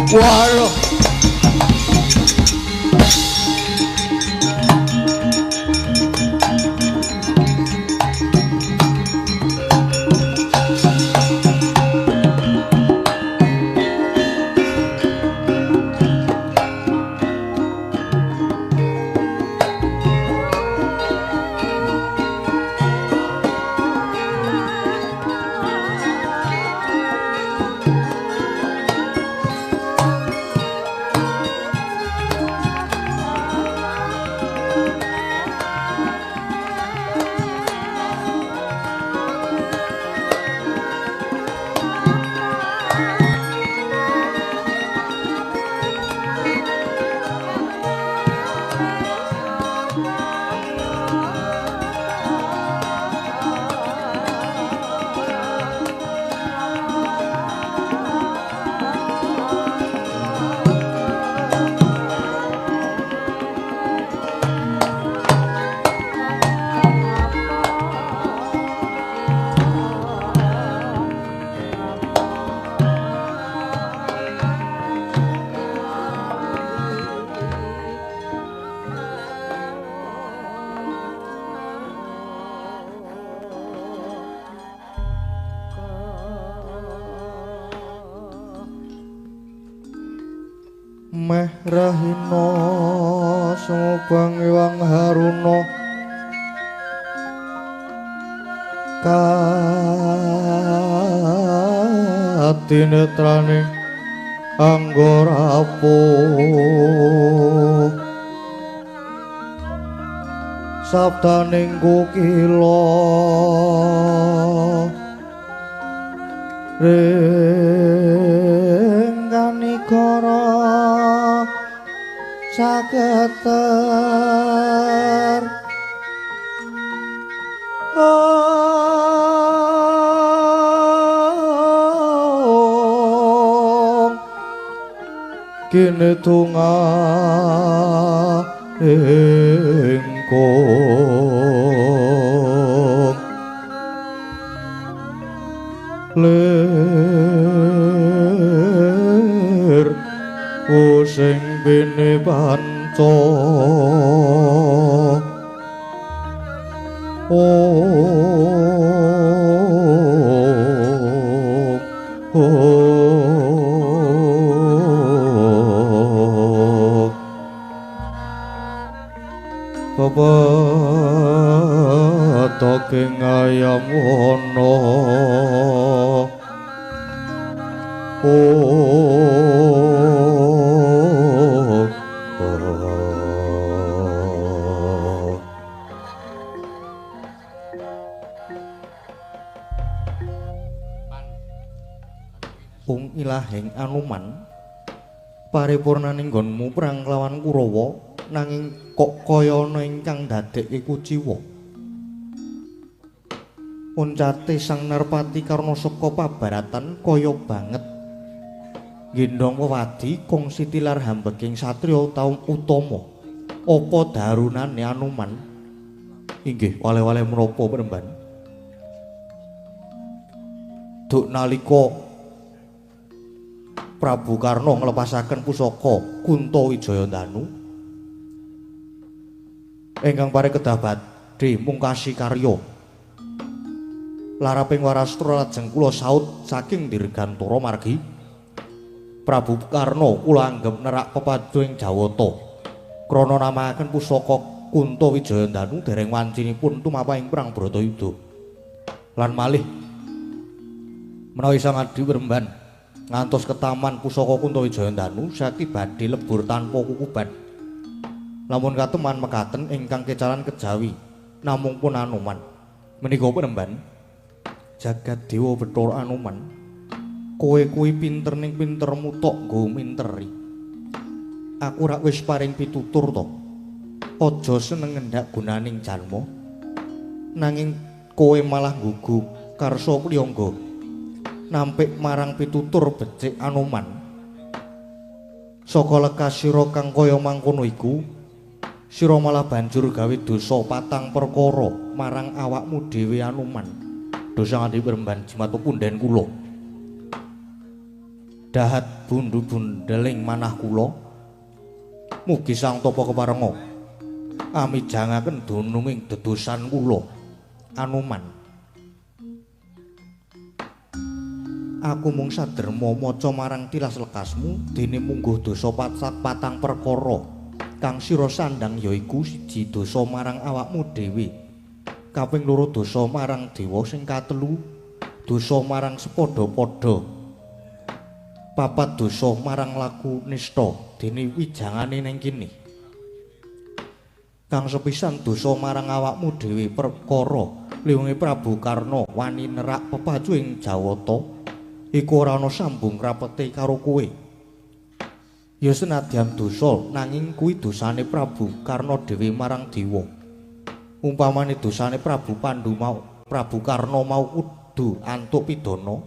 Waduh. Meh rahina sumubang iwang haruna katinetraning anggarapuh sabdaning kukila rengganigara saketer kene tunga engkong ler using bene panca Babatoke ngayam wono Ilahing Anuman paripurnaning nggonmu perang lawan Kurawa nanging kok kaya ana ingkang dadekke kuciwa uncate Sang Narpati Karna saka pabaratan kaya banget gendhong wewadi kongsi tilar hambeking satriya taun utama apa darunane Anuman inggih wale-wale menapa Penemban duk nalika Prabu Karna nglepasaken pusaka Kuntawijaya Danu ingkang pareng kedah badhe mungkasi karya laraping warastra lajeng kula saut saking dirgantara margi Prabu Karna kula anggep nerak pepadu ing Jawata krana namaken pusaka Kuntawijaya Danu dereng wancinipun tumapahing perang Bratayuda lan malih menawi sang adi Weremban ngantos ketaman pusaka Kuntawijaya Danu sakti badhe lebur tanpa kukuban lamun kateman mekaten ingkang kecalan kejawi namung pun Anuman menika Penemban jagat dewa Bathara Anuman kowe kuwi pinter ning pintermu tok nggo minteri aku rak wis paring pitutur to aja seneng ngendak gunaning jalma nanging kowe malah nggugu karsa priyangga nampik marang pitutur becik Anuman saka lekas sira kang kaya mangkono iku sira malah banjur gawe dosa patang perkara marang awakmu dhewe Anuman dosa adi peremban jimat punden kula. Dahat bundu bundeling manah kula. Mugi Sang Tapa keparenga amijangaken dununging dedosan kula. Anoman. Aku mung saderma maca marang tilas lekasmu dene mungguh dosa patang perkara kang sira sandang yaiku siji dosa marang awakmu dhewe, kaping loro dosa marang dewa, sing katelu dosa marang sepadha-padha, papat dosa marang laku nista dene wijangane ning kene, kang sepisan dosa marang awakmu dhewe perkara liwunge Prabu Karna wani nerak pepacu ing Jawata iku ora ana sambung rapete karo kowe. Ya senadyan dosa nanging kuwi dosane Prabu Karna dhewe marang dewa. Umpamane dosane Prabu Pandhu mau, Prabu Karna mau kudu antuk pidana.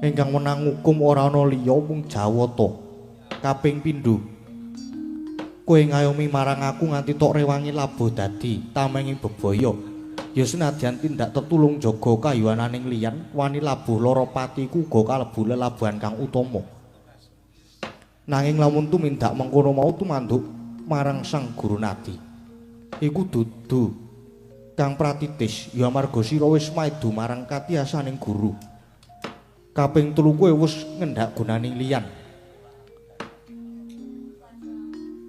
Ingkang menang hukum ora ana liya mung Jawata. Kaping pindho kowe ngayomi marang aku nganti tok rewangi labuh dadi tamenging bebaya. Ya senadyan tindak tetulung jaga kayuananing liyan wani labuh lara patiku uga kalebu lelabuhan kang utama. Nanging lamun tumindak mengkono mau tumanduk marang Sang Guru Nadi iku dudu kang pratitis, ya amarga sira wis maidu marang katiyasaning guru. Kaping telu kowe wis ngendhak gunaning liyan.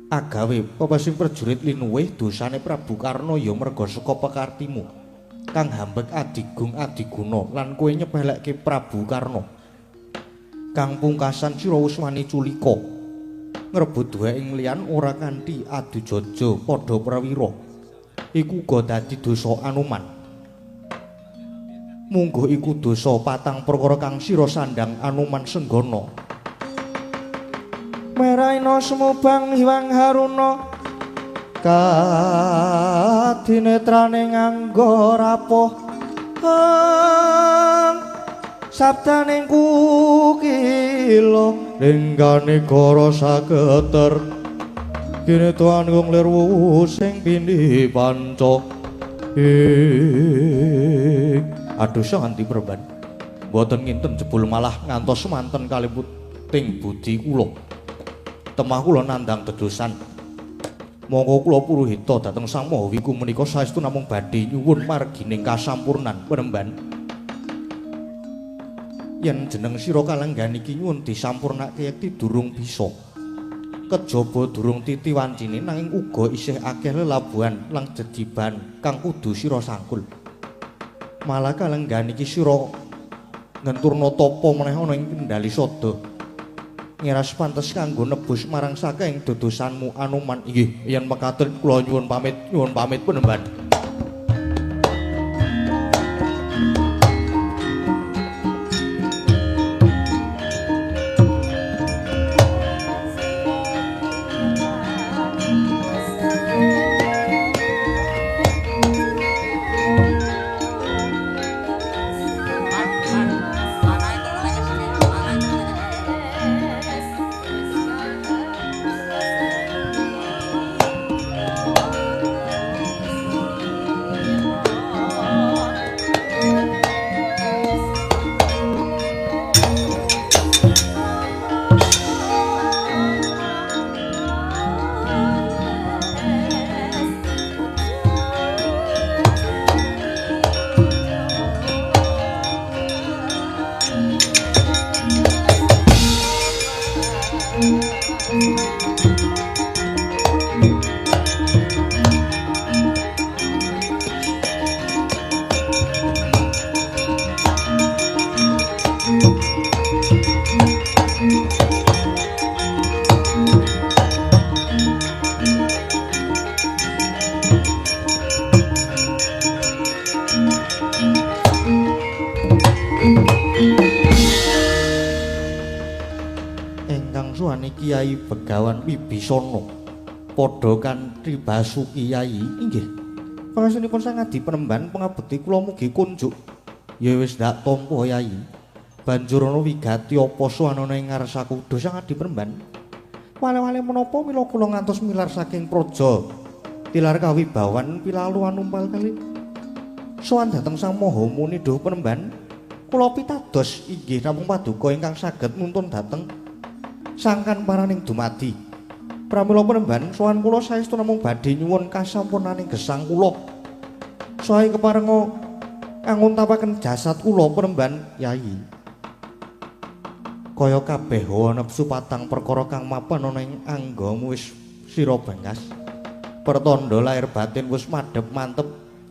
Agawe pepesing prajurit linuwih dosane Prabu Karna ya merga saka pekartimu kang hambek adigung adiguna lan kowe nyepelekke Prabu Karna. Kang pungkasan sira wis wani culika ngrebut duwe ing liyan ora kanthi adu jaja padha prawira. Iku uga dadi dosa Anoman. Mungguh iku dosa patang perkara kang sira sandang Anoman Senggana. Meraina sumubang hiwang haruna kadinetrane nganggo rapuh sabdaning kukila linggane goro sageter kene tuan gong lirwu sing pindi panca aduh sanganti perban mboten nginten jebul malah ngantos semanten kaliputing budi kula. Temah kula nandang dedosan. Monggo kula puruhita dhateng Sang Maha Wiku menika saestu namung badhe nyuwun margining kasampurnan penemban. Yen jeneng sira kalenggan iki nyuwun disampurnake yekti durung bisa. Kejaba durung titi wancine nanging uga isih akeh lelabuhan lan jejiban kang kudu sira sangkul. Malah kalenggan iki sira ngenturna tapa meneh ana ing kendali sada. Ngiras pantes kanggo nebus marang saking dodosanmu Anoman. Inggih, yen mekaten kula nyuwun pamit penemban. Kyai Begawan Wibisana padha kanthi Basuki Kyai. Inggih. Pangasunipun Sang Adi Penemban pangabekti kula mugi kunjuk. Ya wis ndak tampa Kyai. Banjur ana wigati apa suwanana ing ngarsaku Dhuh Sang Adi Penemban. Wale-wale menapa mila kula ngantos milar saking praja tilar kawibawan pilalu anumpal kali sowan dhateng Sang Maha Muni Duh Penemban kula pitados inggih namung paduka ingkang saged nuntun dhateng sangkan paraning dumadi pramila Penemban sowan kula saestu namung badhe nyuwun kasampunaning gesang kula sae keparenga anguntapaken jasad kula Penemban Yayi kaya kabeh hawa nepsu patang perkara kang mapan ana ing anggamu wis sira bengas pertanda lair batin wis madhep mantep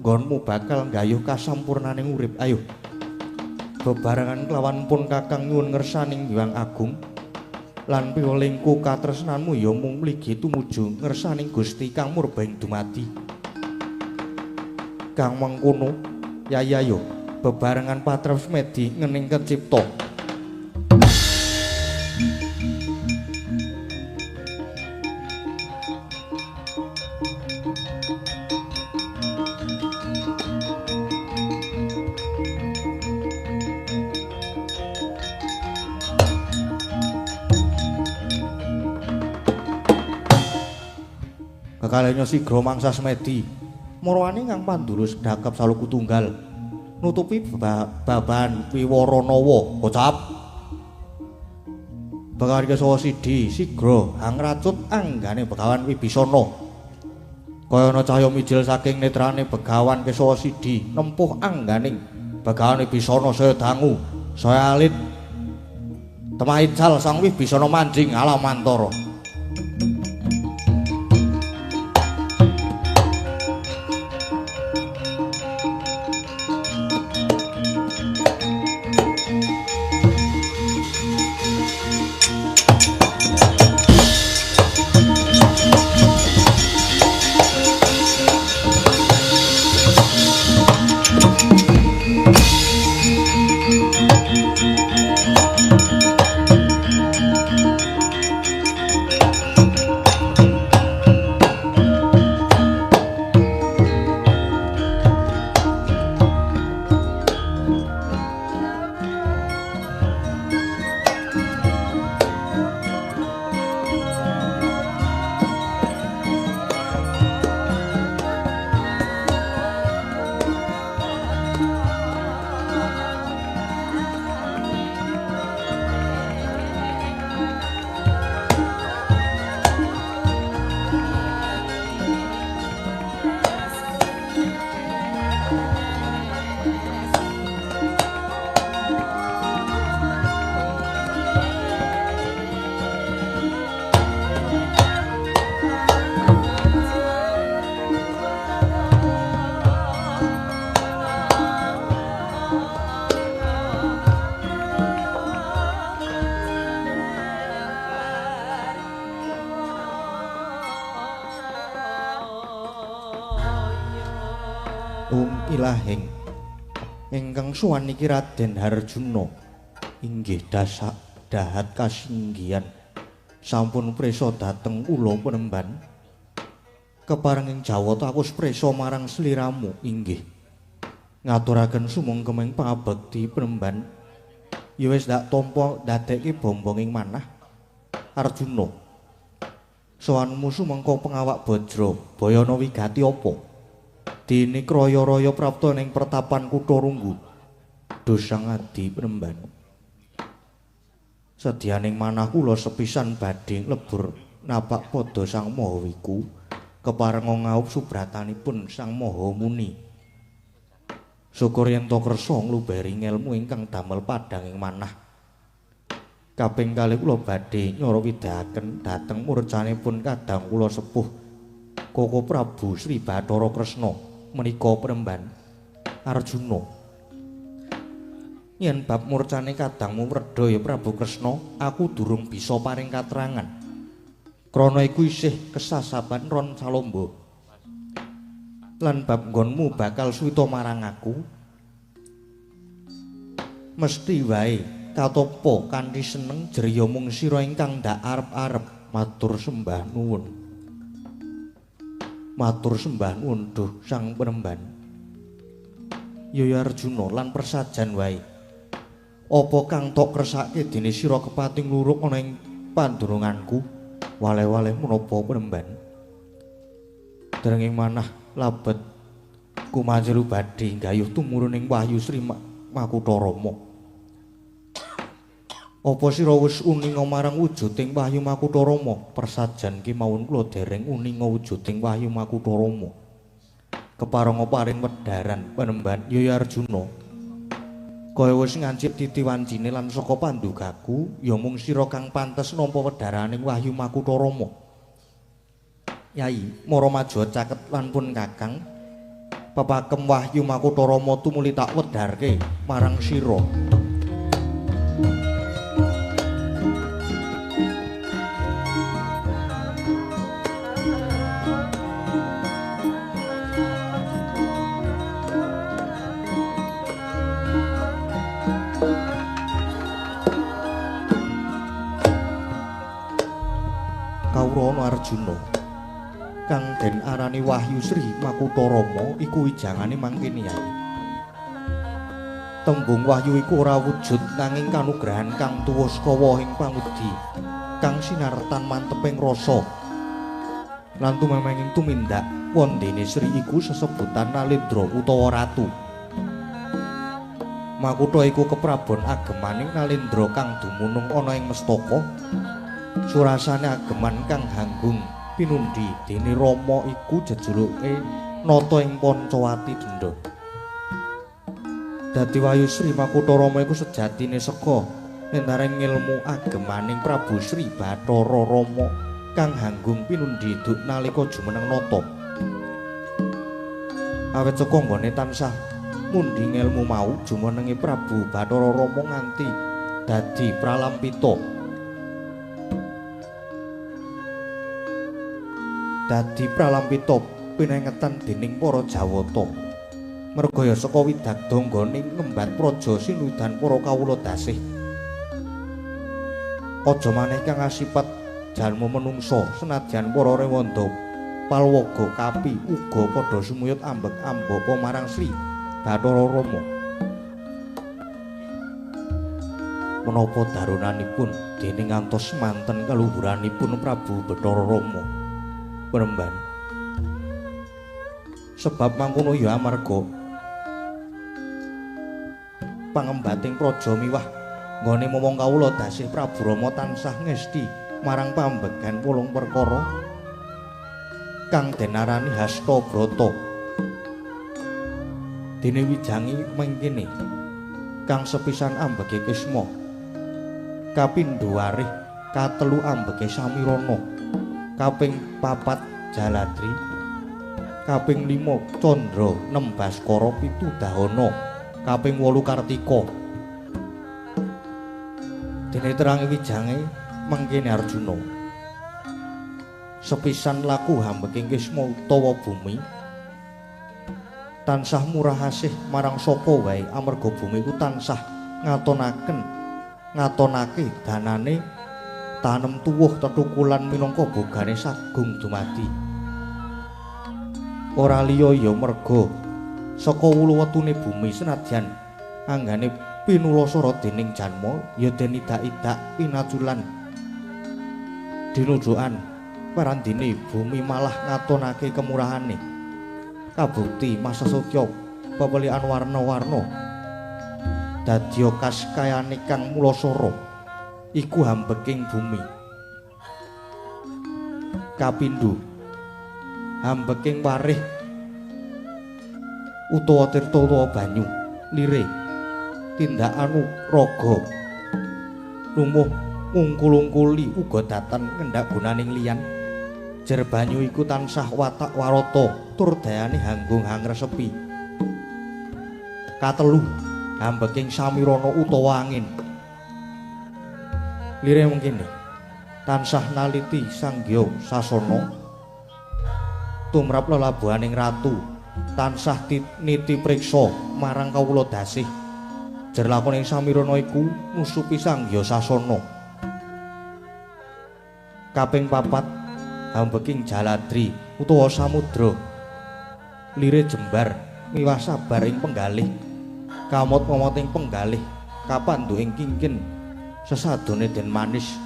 nggonmu bakal nggayuh kasampurnaning urip ayo bebarengan kelawan pun kakang nyuwun ngersaning Hyang Agung lan piwelingku katresnanmu ya mung mligi tumuju ngersaning Gusti kang murbaing dumadi kang mengkono Yayi ayo bebarengan patrap semedi ngening kecipta kekalenya sigra mangsa semedi marwani kang panduru sedakep saluku tunggal nutupi babahan Wiwaranawa kocap Bekarya saha sidi sigra angracut anggane Begawan Wibisana kaya ana cahya mijil saking netrane Begawan Kesawa Sidi nempuh angganing Begawan Wibisana saya dangu saya alit temaical Sang Wibisana manjing alamantara Ilahing ingkang suwan niki Raden Harjuna inggih dahat kasinggihan sampun prisa dhateng kula Penemban keparenging jawata aku prisa marang sliramu inggih ngaturaken sumengkeming pangabekti Penemban ya wis dak tampa dadekke bombonging manah Arjuna sowanmu sumengko pengawak Bajra Bayana wigati apa dene kraya-raya prapta ning pertapan Kutha Runggu dosang adi Penemban sedyaning manah kula sepisan badhe lebur napak pada Sang Maha Wiku keparenga ngaup subratanipun Sang Maha Muni syukur yen to kersa ngluberi ngelmu ingkang damel padhanging manah kaping kalih kula badhe nyara widhaken dhateng murcanipun kadang kula sepuh Koko Prabu Sri Bathara Kresna menika Penemban Arjuna yen bab murcane kadangmu wredha ya Prabu Kresna aku durung bisa paring katerangan krana iku isih kesasaban ron salomba lan bab nggonmu bakal suwita marang aku mesti wae katapa kanthi seneng jerya mung sira ingkang ndak arep-arep matur sembah nuwun Duh Sang Penemban ya Arjuna lan persajan wae apa kang tok kersake dene sira kepating luruk ana ing pandurunganku wale-wale menapa Penemban derenging manah labet Kumajilu badhe gayuh tumuruning Wahyu Sri Makutha Rama. Apa sira wis uninga marang wujuding Wahyu Makutha Rama? Persajan kemawon kula dereng uninga wujuding Wahyu Makutha Rama. Keparanga paring wedharan panemban Yaya Arjuna. Kaya wis ngancip titiwancine lan saka pandugaku, ya mung sira kang pantes nampa wedharaning Wahyu Makutha Rama. Yai, mara maju caket lan pun Kakang. Pepakem Wahyu Makutha Rama tumuli tak wedharke marang sira. Kawrana Arjuna kang den arani Wahyu Sri Makutha Rama iku wijangane mangkene yai. Tembung wahyu iku ora wujud nanging kanugrahan kang tuwus kawa ing pangudi kang sinartan manteping rasa lan tumemenging tumindak wondene Sri iku sesebutan Nalendra utawa ratu. Makutha iku keprabon agemaning Nalendra kang dumunung ana ing mestaka. Surasane ageman kang hanggung pinundi dene Rama iku jejuluke nata ing Pancawati Denda. Dadi Wahyu Sri Makutha Rama iku sejatine seka nentaring ilmu agemaning Prabu Sri Bathara Rama kang hanggung pinundi duk nalika jumeneng nata. Awit saka nggone tansah mundhing ilmu mau jumenenge Prabu Bathara Rama nganti dadi pralampita. Dadi pralampita pinengetan dening para Jawata. Mergaya saka widagda nggone ngembat praja sinudan para kawula dasih. Aja maneh kang asipat jalma menungsa senadyan para rewanda palwaga kapi uga padha sumuyut ambek-ambaka marang Sri Bathara Rama. Menapa darunanipun dening ngantos semanten kaluhuranipun Prabu Bathara Rama. Penemban sebab mangkono ya amarga pangembating praja miwah nggone momong kawula dasih Prabu Rama tansah ngesti marang pambegan pulung perkara kang denarani Hasta Brata. Dene wijangi mengkene kang sepisan ambeke Kisma, kapindho warih, katelu ambeke Samirana, kaping 4 Jaladri, kaping 5 Candra 6 Baskara 7 Dahana, kaping 8 Kartika. Dene terangi wijange mangkene Arjuna. Sepisan laku hambeking Kisma utawa bumi tansah murah asih marang sapa wae amarga bumi ku tansah ngatonake danane tanem tuwuh tetukulan minangka bogane sagung dumadi. Ora liya ya merga saka wulu wetune bumi senadyan anggane pinulasara dening janma ya den idak-idak pinaculan dinujukan parandene bumi malah ngatonake kemurahane. Kabukti masa sotya pepelikan warna-warna dadya kaskayane kang mulasara iku hambeking bumi. Kapindho hambeking warih utawa tirta utawa banyu lire tindakan raga lumuh ngungkul-ungkuli uga datan ngendhak gunaning liyan. Jer banyu iku tansah watak warata tur dayane hanggung hangresepi. Katelu hambeking Samirana utawa angin. Lire mengkene tansah naliti Sanggya Sasana tumrap lelabuhaning ratu tansah niti priksa marang kawula dasih. Jer lakoning Samirana iku nusupi Sanggya Sasana. Kaping 4 hambeking Jaladri utawa samudra. Lire jembar miwah sabar ing penggalih, kamot-momot ing penggalih, kapandhu ing kingkin sesadone den manis.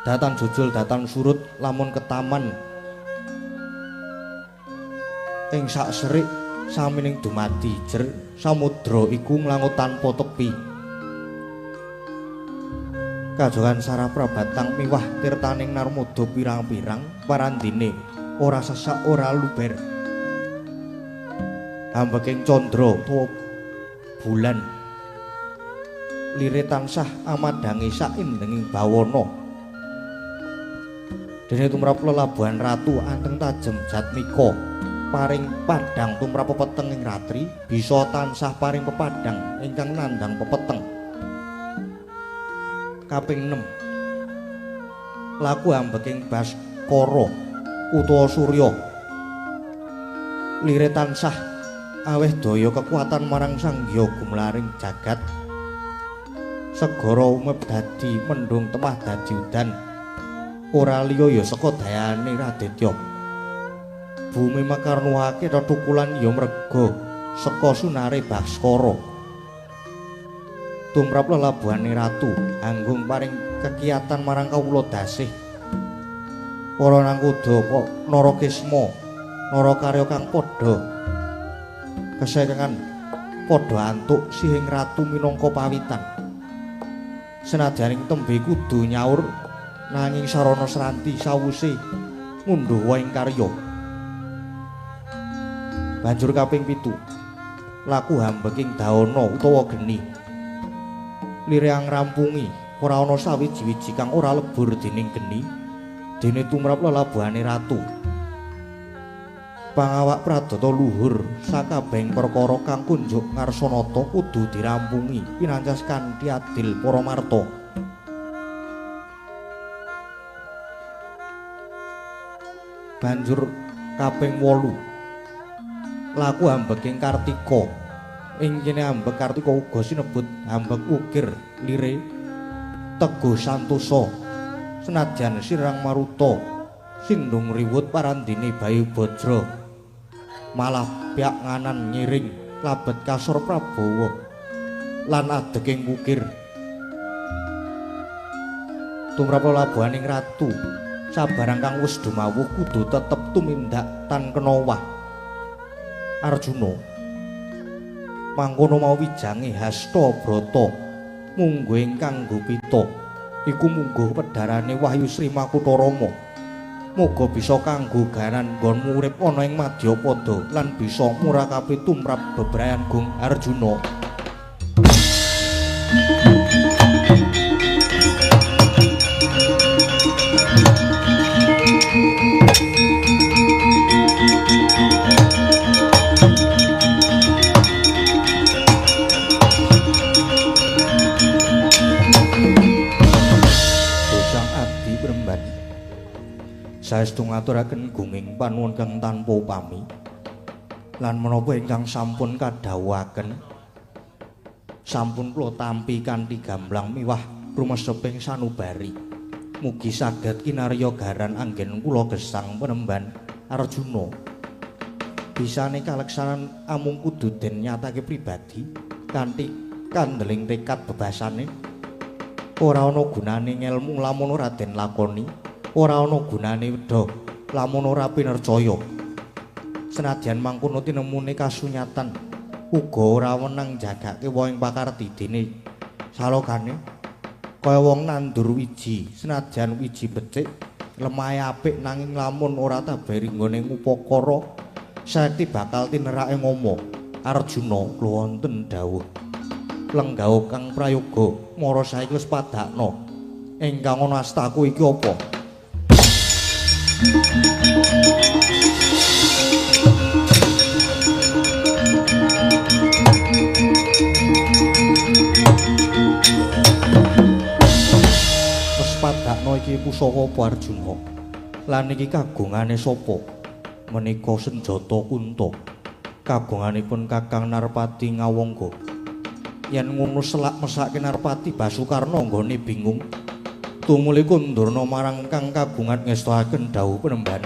Datan jujul datan surut lamun ketaman ing sak serik samining dumadi jer samudra iku nglangut tanpa tepi. Kajogan Saraprabatang miwah tirtaning Narmada pirang-pirang parandine ora sesak ora luber. Ambeking candra utawa bulan lire tansah amadangi saindenging bawana. Dene tumrap lelabuhan ratu anteng tajem Jatmika paring padang tumrap pepeteng ing ratri bisa tansah paring pepadang ingkang nandhang pepeteng. Kaping 6 laku ambeking Baskara utawa Surya lire tansah aweh daya kekuatan marang Sang Hyang Gumlaring jagat. Segara umeb dadi mendung temah dadi udan ora liya ya saka dayane Raditya. Bumi makarnuhake tetukulan ya mrega saka sunare Baskara. Tumrap lelabuhane ratu anggung paring kekiatan marang kawula dasih. Para nangkoda Narakesma Narakarya kang padha kesarengan padha antuk sihing ratu minangka pawitan. Senadyaning tembe kudu nyaur nanging sarana sranti sawuse ngunduh waing karya. Banjur kaping 7 laku hambeking Dawana utawa geni lire angrampungi ora ana sawiji-wiji kang ora lebur dening geni dene tumrap lelabuhane ratu. Pangawak pradata luhur sakabehing perkara kang kunjuk ngarsanata kudu dirampungi pinancas kanthi adil para marta. Banjur kaping 8 laku ambeking Kartika. Ing kene ambek Kartika uga sinebut ambek ukir lire Teguh Santosa. Senadyan sirang maruta sindung riwut parandine Bayu Bajra malah pihak nganan nyiring labet kasor Prabowo lan adeking ukir. Tumrap lelabuhaning ratu sabarang kang wis dumawuh kudu tetep tumindak tan kena wah. Arjuna mangkono mau wijange Hasta Brata munggo ingkang Gupita iku mungguh pedharane Wahyu Sri Makutarama. Muga bisa kanggo garan nggonmu urip ana ing Madyapada lan bisa murakapi tumrap bebrayan Gung Arjuna. Saestu ngaturaken gunging panuwun kang tanpa upami lan menapa ingkang sampun kadhawuhaken sampun kula tampi kanthi gamblang miwah rumeseping sanubari. Mugi saged kinarya garan anggen kula gesang penemban Arjuna. Bisane kaleksanan amung kudu den nyatake pribadi kanthi kandeling tekad bebasane. Ora ana gunane ngelmu lamun ora den lakoni. Ora ana gunane wedha lamun ora pinercaya. Senadyan mangkono tinemune kasunyatan uga ora wenang jagake wong pakarti dene salokane kaya wong nandur wiji. Senadyan wiji becik lemahe apik nanging lamun ora tabari nggone ngupakara sakti bakal tinerake ngoma. Arjuna kula wonten dawuh lenggah kang prayoga mara saiki wis padakna ingkang ana astaku iki apa? Padakna iki pusaka apa Arjuna? Lan iki kagungane sapa? Menika senjata Kunta. Kagunganipun Kakang Narpati Ngawangga. Yen ngono selak mesake Narpati Basukarna nggone bingung. Tumuli kundurna marang kang kagungan ngestohaken dawuh penemban.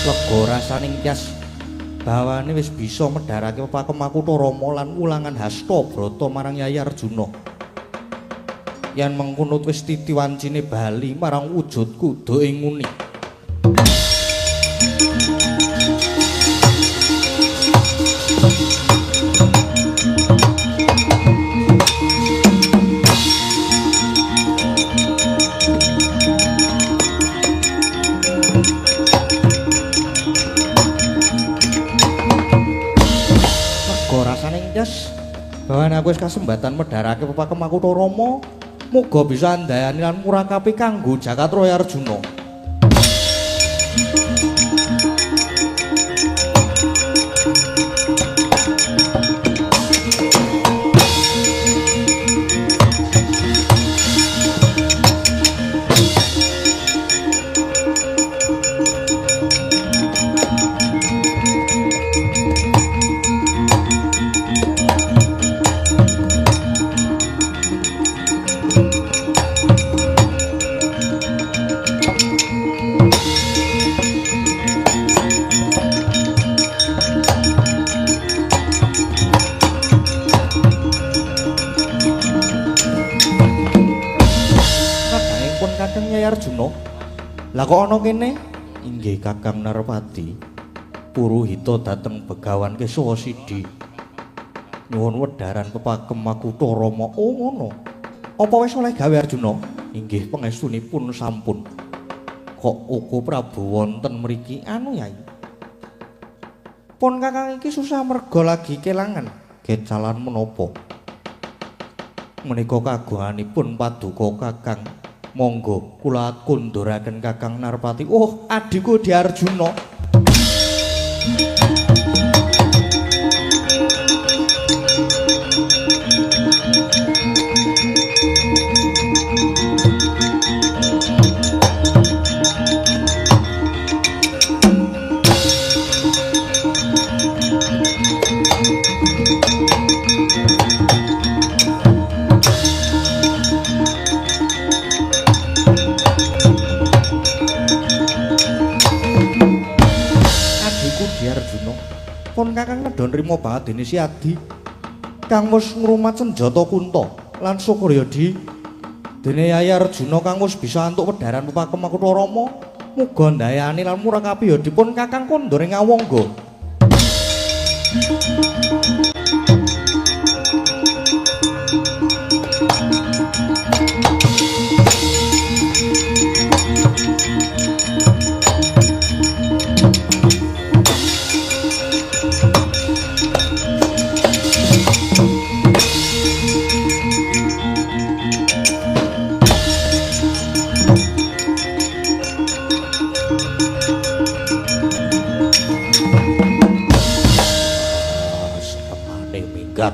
lega rasaning tyas bawane wis bisa medharake pepakem Makutha Rama lan ulangan hasta brata marang Yayi Arjuna. Yen mengkono wis titi wancine bali marang wujud kuda ing nguni. Bawane aku wis kasembatan medharake pepakem Makutha Rama, muga bisa andayani lan murakapi kanggo Jagatraya Arjuna. Arjuna. Lah kok ana kene? Inggih Kakang Narpati. Puruhita dhateng Begawan Kesawa Sidi. Nyuwun wedharan pepakem Makutha Rama. Oh ngono. Apa wis oleh gawe Arjuna? Inggih pangestunipun sampun. Kok uga Prabu wonten mriki anu Yai? Pun Kakang iki susah merga lagi kelangan. Kecalan menapa? Menika kagunganipun paduka Kakang. Monggo kula kunduraken Kakang Narpati. Oh, adikku Di Arjuna. Pun Kakang nedha nrimo banget dene si Adi kang wis ngrumat senjata Kunta lan Sukuryadi dene Yayi Arjuna kang wis bisa antuk wedharan pepakem Makutha Rama muga ndayani lan murakapi ya dipun Kakang kondur ing ngawangga.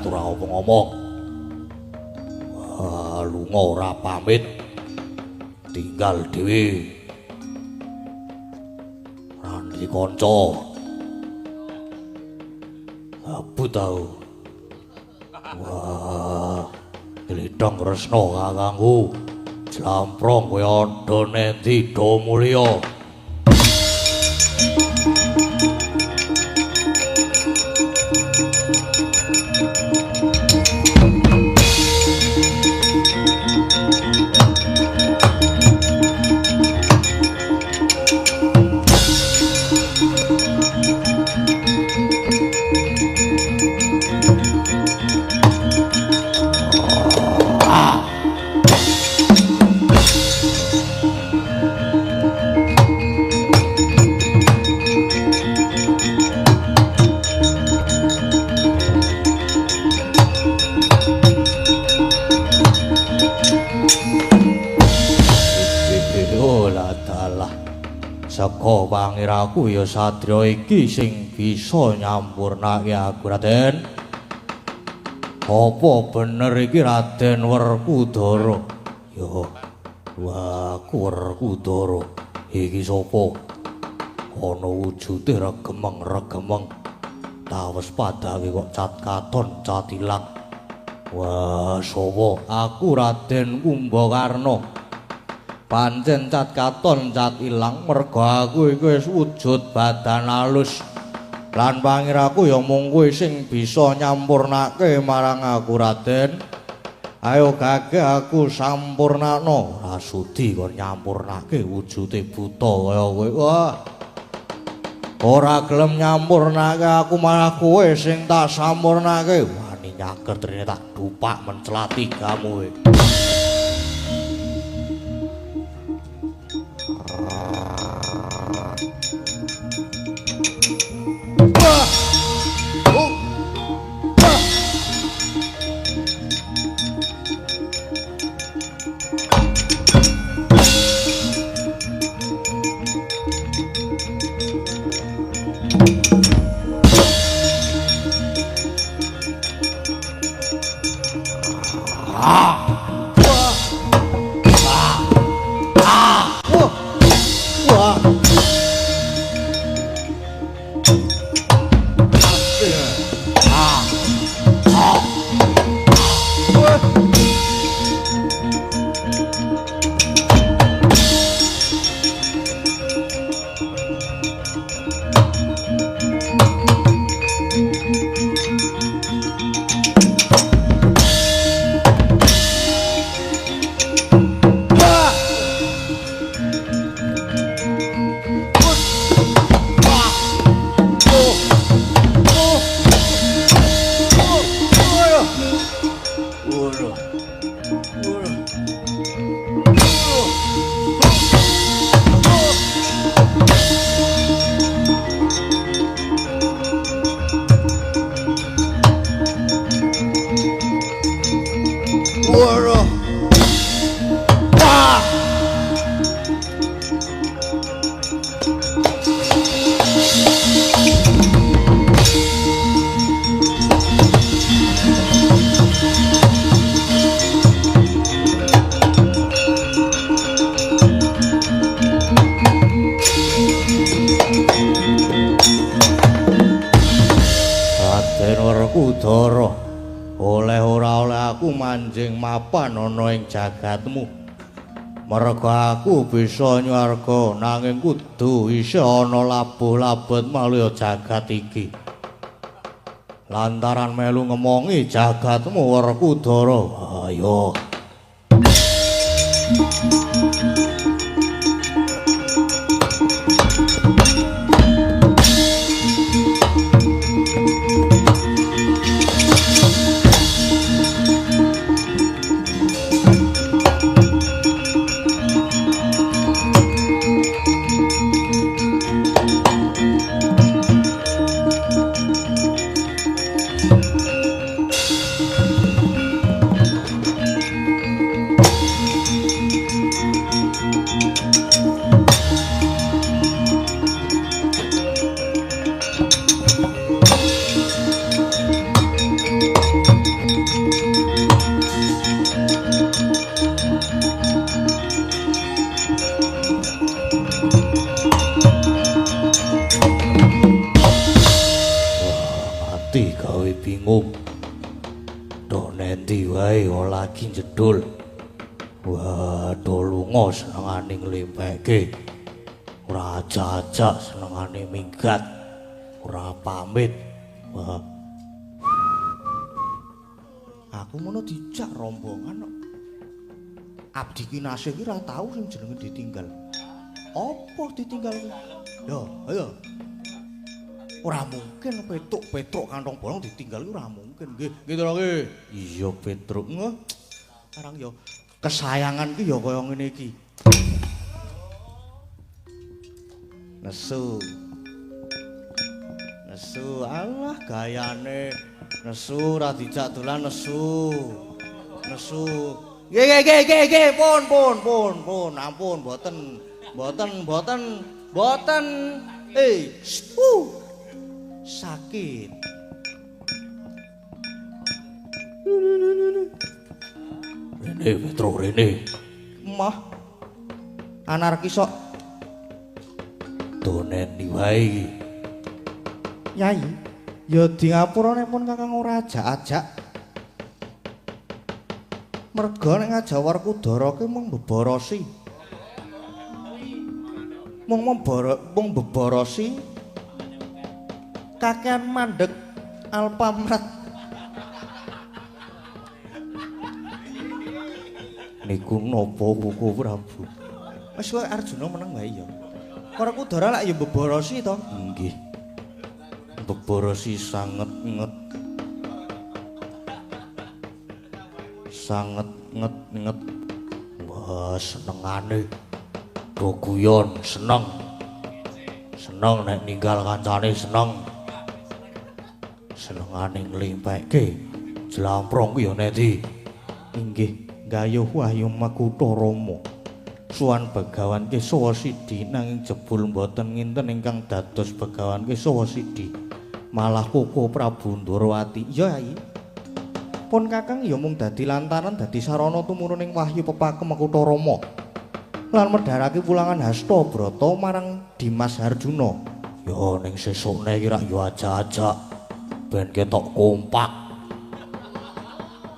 Ora apa ngomong. Lunga ora pamit. Tinggal dhewe. Randi kanca. Abu tau. Wah, glidang resna kakangku. Jlamprong kowe anda nendi do mulya. Saka pangiraku ya sadya iki sing bisa nyampurnake aku Raden. Apa bener iki Raden Werkudara? Ya, wah Werkudara. Iki sapa? Ana wujude regemeng-regemeng. Tawes padake kok cat katon cat ilang. Wah, sapa? Aku Raden Kumbakarna. Pancen cat katon cat ilang merga aku iku wis wujud badan halus. Lan pangiraku ya mung kowe sing bisa nyampurnake marang aku Raden. Ayo gageh aku sampurnakno. Ora sudi kon nyampurnake wujude buta kaya kowe. Wah. Ora gelem nyampurnake aku malah kowe sing tak sampurnake. Wani nyaker trene tak dupak mencelati gamu kowe. Werkudara oleh ora oleh aku manjing mapan ana ing jagatmu merga aku bisa nyuwarga nanging kudu isih ana labuh-labet malih jagat iki lantaran melu ngomongi jagatmu Werkudara ayo lagi jedul waduh lunga senengane nglempeke ora ajak senengane minggat ora pamit wah aku mono dijak rombongan abdi ki nasih ki ora tau sing jenenge ditinggal apa ditinggal yo ayo ora mungkin Petruk kantong bolong ditinggal ora mungkin nggih to nggih iya Petruk Karang yo kesayangan ki yo kaya ngene iki. Nesu. Nesu Allah gayane. Nesu ora dijak dolan nesu. Nesu. Nggih, pun. Ampun, mboten. Sakit. Rene Petro rene. Mah. Anarkis kok. Doneni wae iki. Yai, ya di ngapurane pun Kakang ora ajak-ajak. Merga nek ngajak Werkudara ki mung mbeborosi. mung beborosi kakean mandeg Alfamart. Niku napa Koko Prabu? Wis kowe Arjuna meneng wae ya. Para Kudara lak ya beborosi to. Nggih. Beborosi sanget nget. Wah, senengane. Guyon seneng. Seneng nek ninggal kancane seneng. Senengane nglimpekke jlamprong ya Nedi. Inggih, gayuh Wahyu Makutha Rama. Suwan Begawan Kesawa Sidi nanging jebul boten nginten ingkang dados Begawan Kesawa Sidi. Malah Koko Prabu Ndrawati. Ya, Ayi. Pun Kakang ya mung dadi lantaran dadi sarana tumuruning wahyu pepakem Makutha Rama. Lan medharake pulangan Hasta Brata marang Dimas Harjuna. Ya ning sesukne iki rak yo aja-aja ben ketok kompak.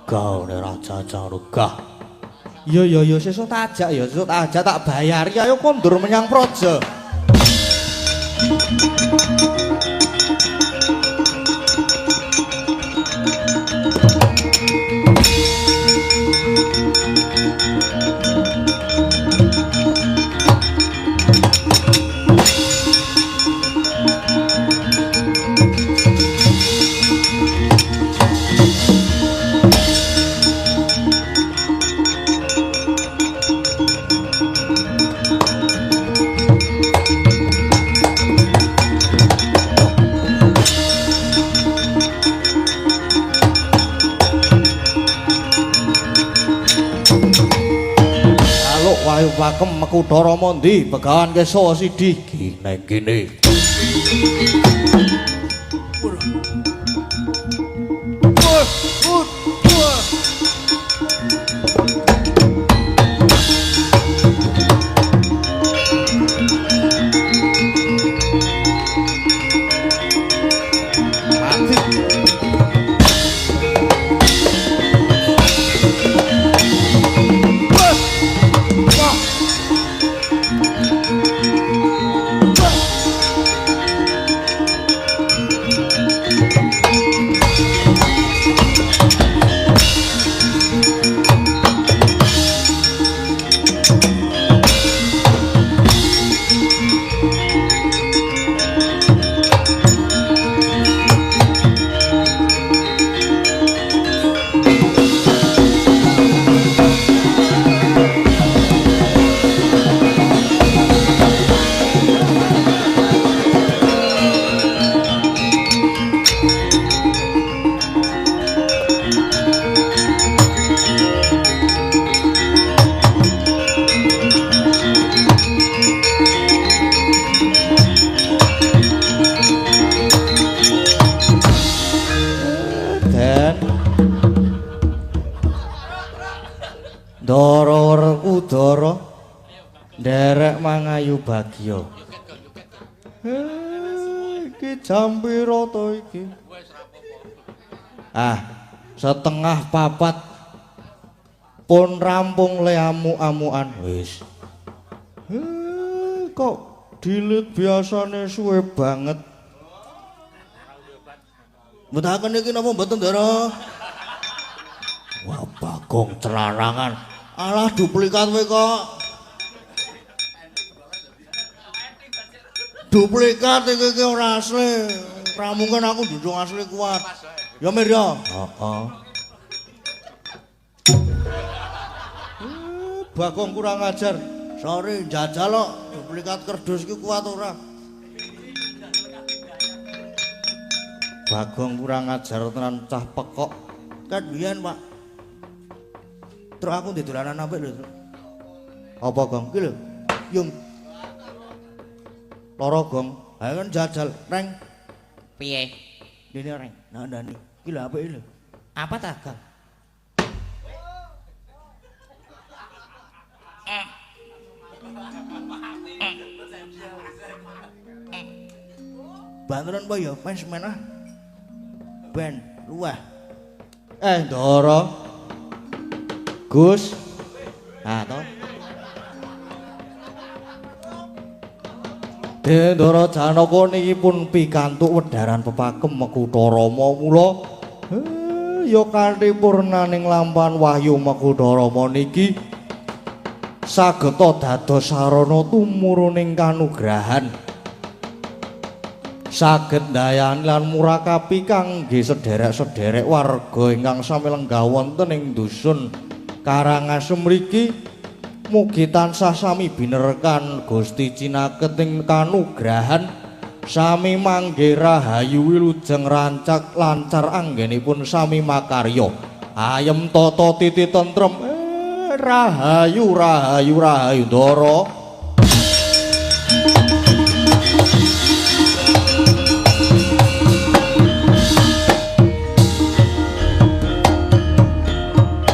Gaone raja-raja gah. Ya sesuk tak ajak ya, sesuk tak ajak tak bayari ayo kondur menyang praja. Wahyu Pakem Makutha Rama ndi Begawan Kesawa Sidi iki nang kene. Ndara Kudara nderek mangayu bagya. Iki jam pira to iki? Setengah papat pun rampung le amuk-amukan wis. Kok dilit biasane suwe banget. Mboten iki napa mboten, Ndara? Wah, Bagong celarangan. Alah duplikat kowe kok. Duplikat iki ora asli. Ora mungkin aku njunjung asli kuat. Ya Mir ya. Heeh. Bagong kurang ajar. Sorry, jajal kok duplikat kerdus iki kuat ora. Bagong kurang ajar tenan cah pekok. Kan biyen, Pak. Terus aku di dolanan apik lho. Apa, Gong? Iki lho. Yung. Loro, Gong. Ayo kan jajal, Reng. Piye? Dene Reng. Nah, ndani. Iki lho apik lho. Apa ta, Gong? Banturan apa ya? Main semen ah. Ben, luah. Ndara. Gus. Ah, to. Dendra Janaka niki pun pikantuk wedharan pepakem Makutha Rama mula ya kanthi purnaning lampahan wahyu Makutha Rama niki sageta dados sarana tumuruning kanugrahan saged ndayani lan murakapi kangge sederek-sederek warga ingkang sami lenggah wonten ing dusun Karangasem mriki. Mugi tansah sami binerekan Gusti cinaketing kanugrahan sami mangge rahayu wilujeng rancak lancar anggenipun sami makarya ayem tata titi tentrem rahayu Ndara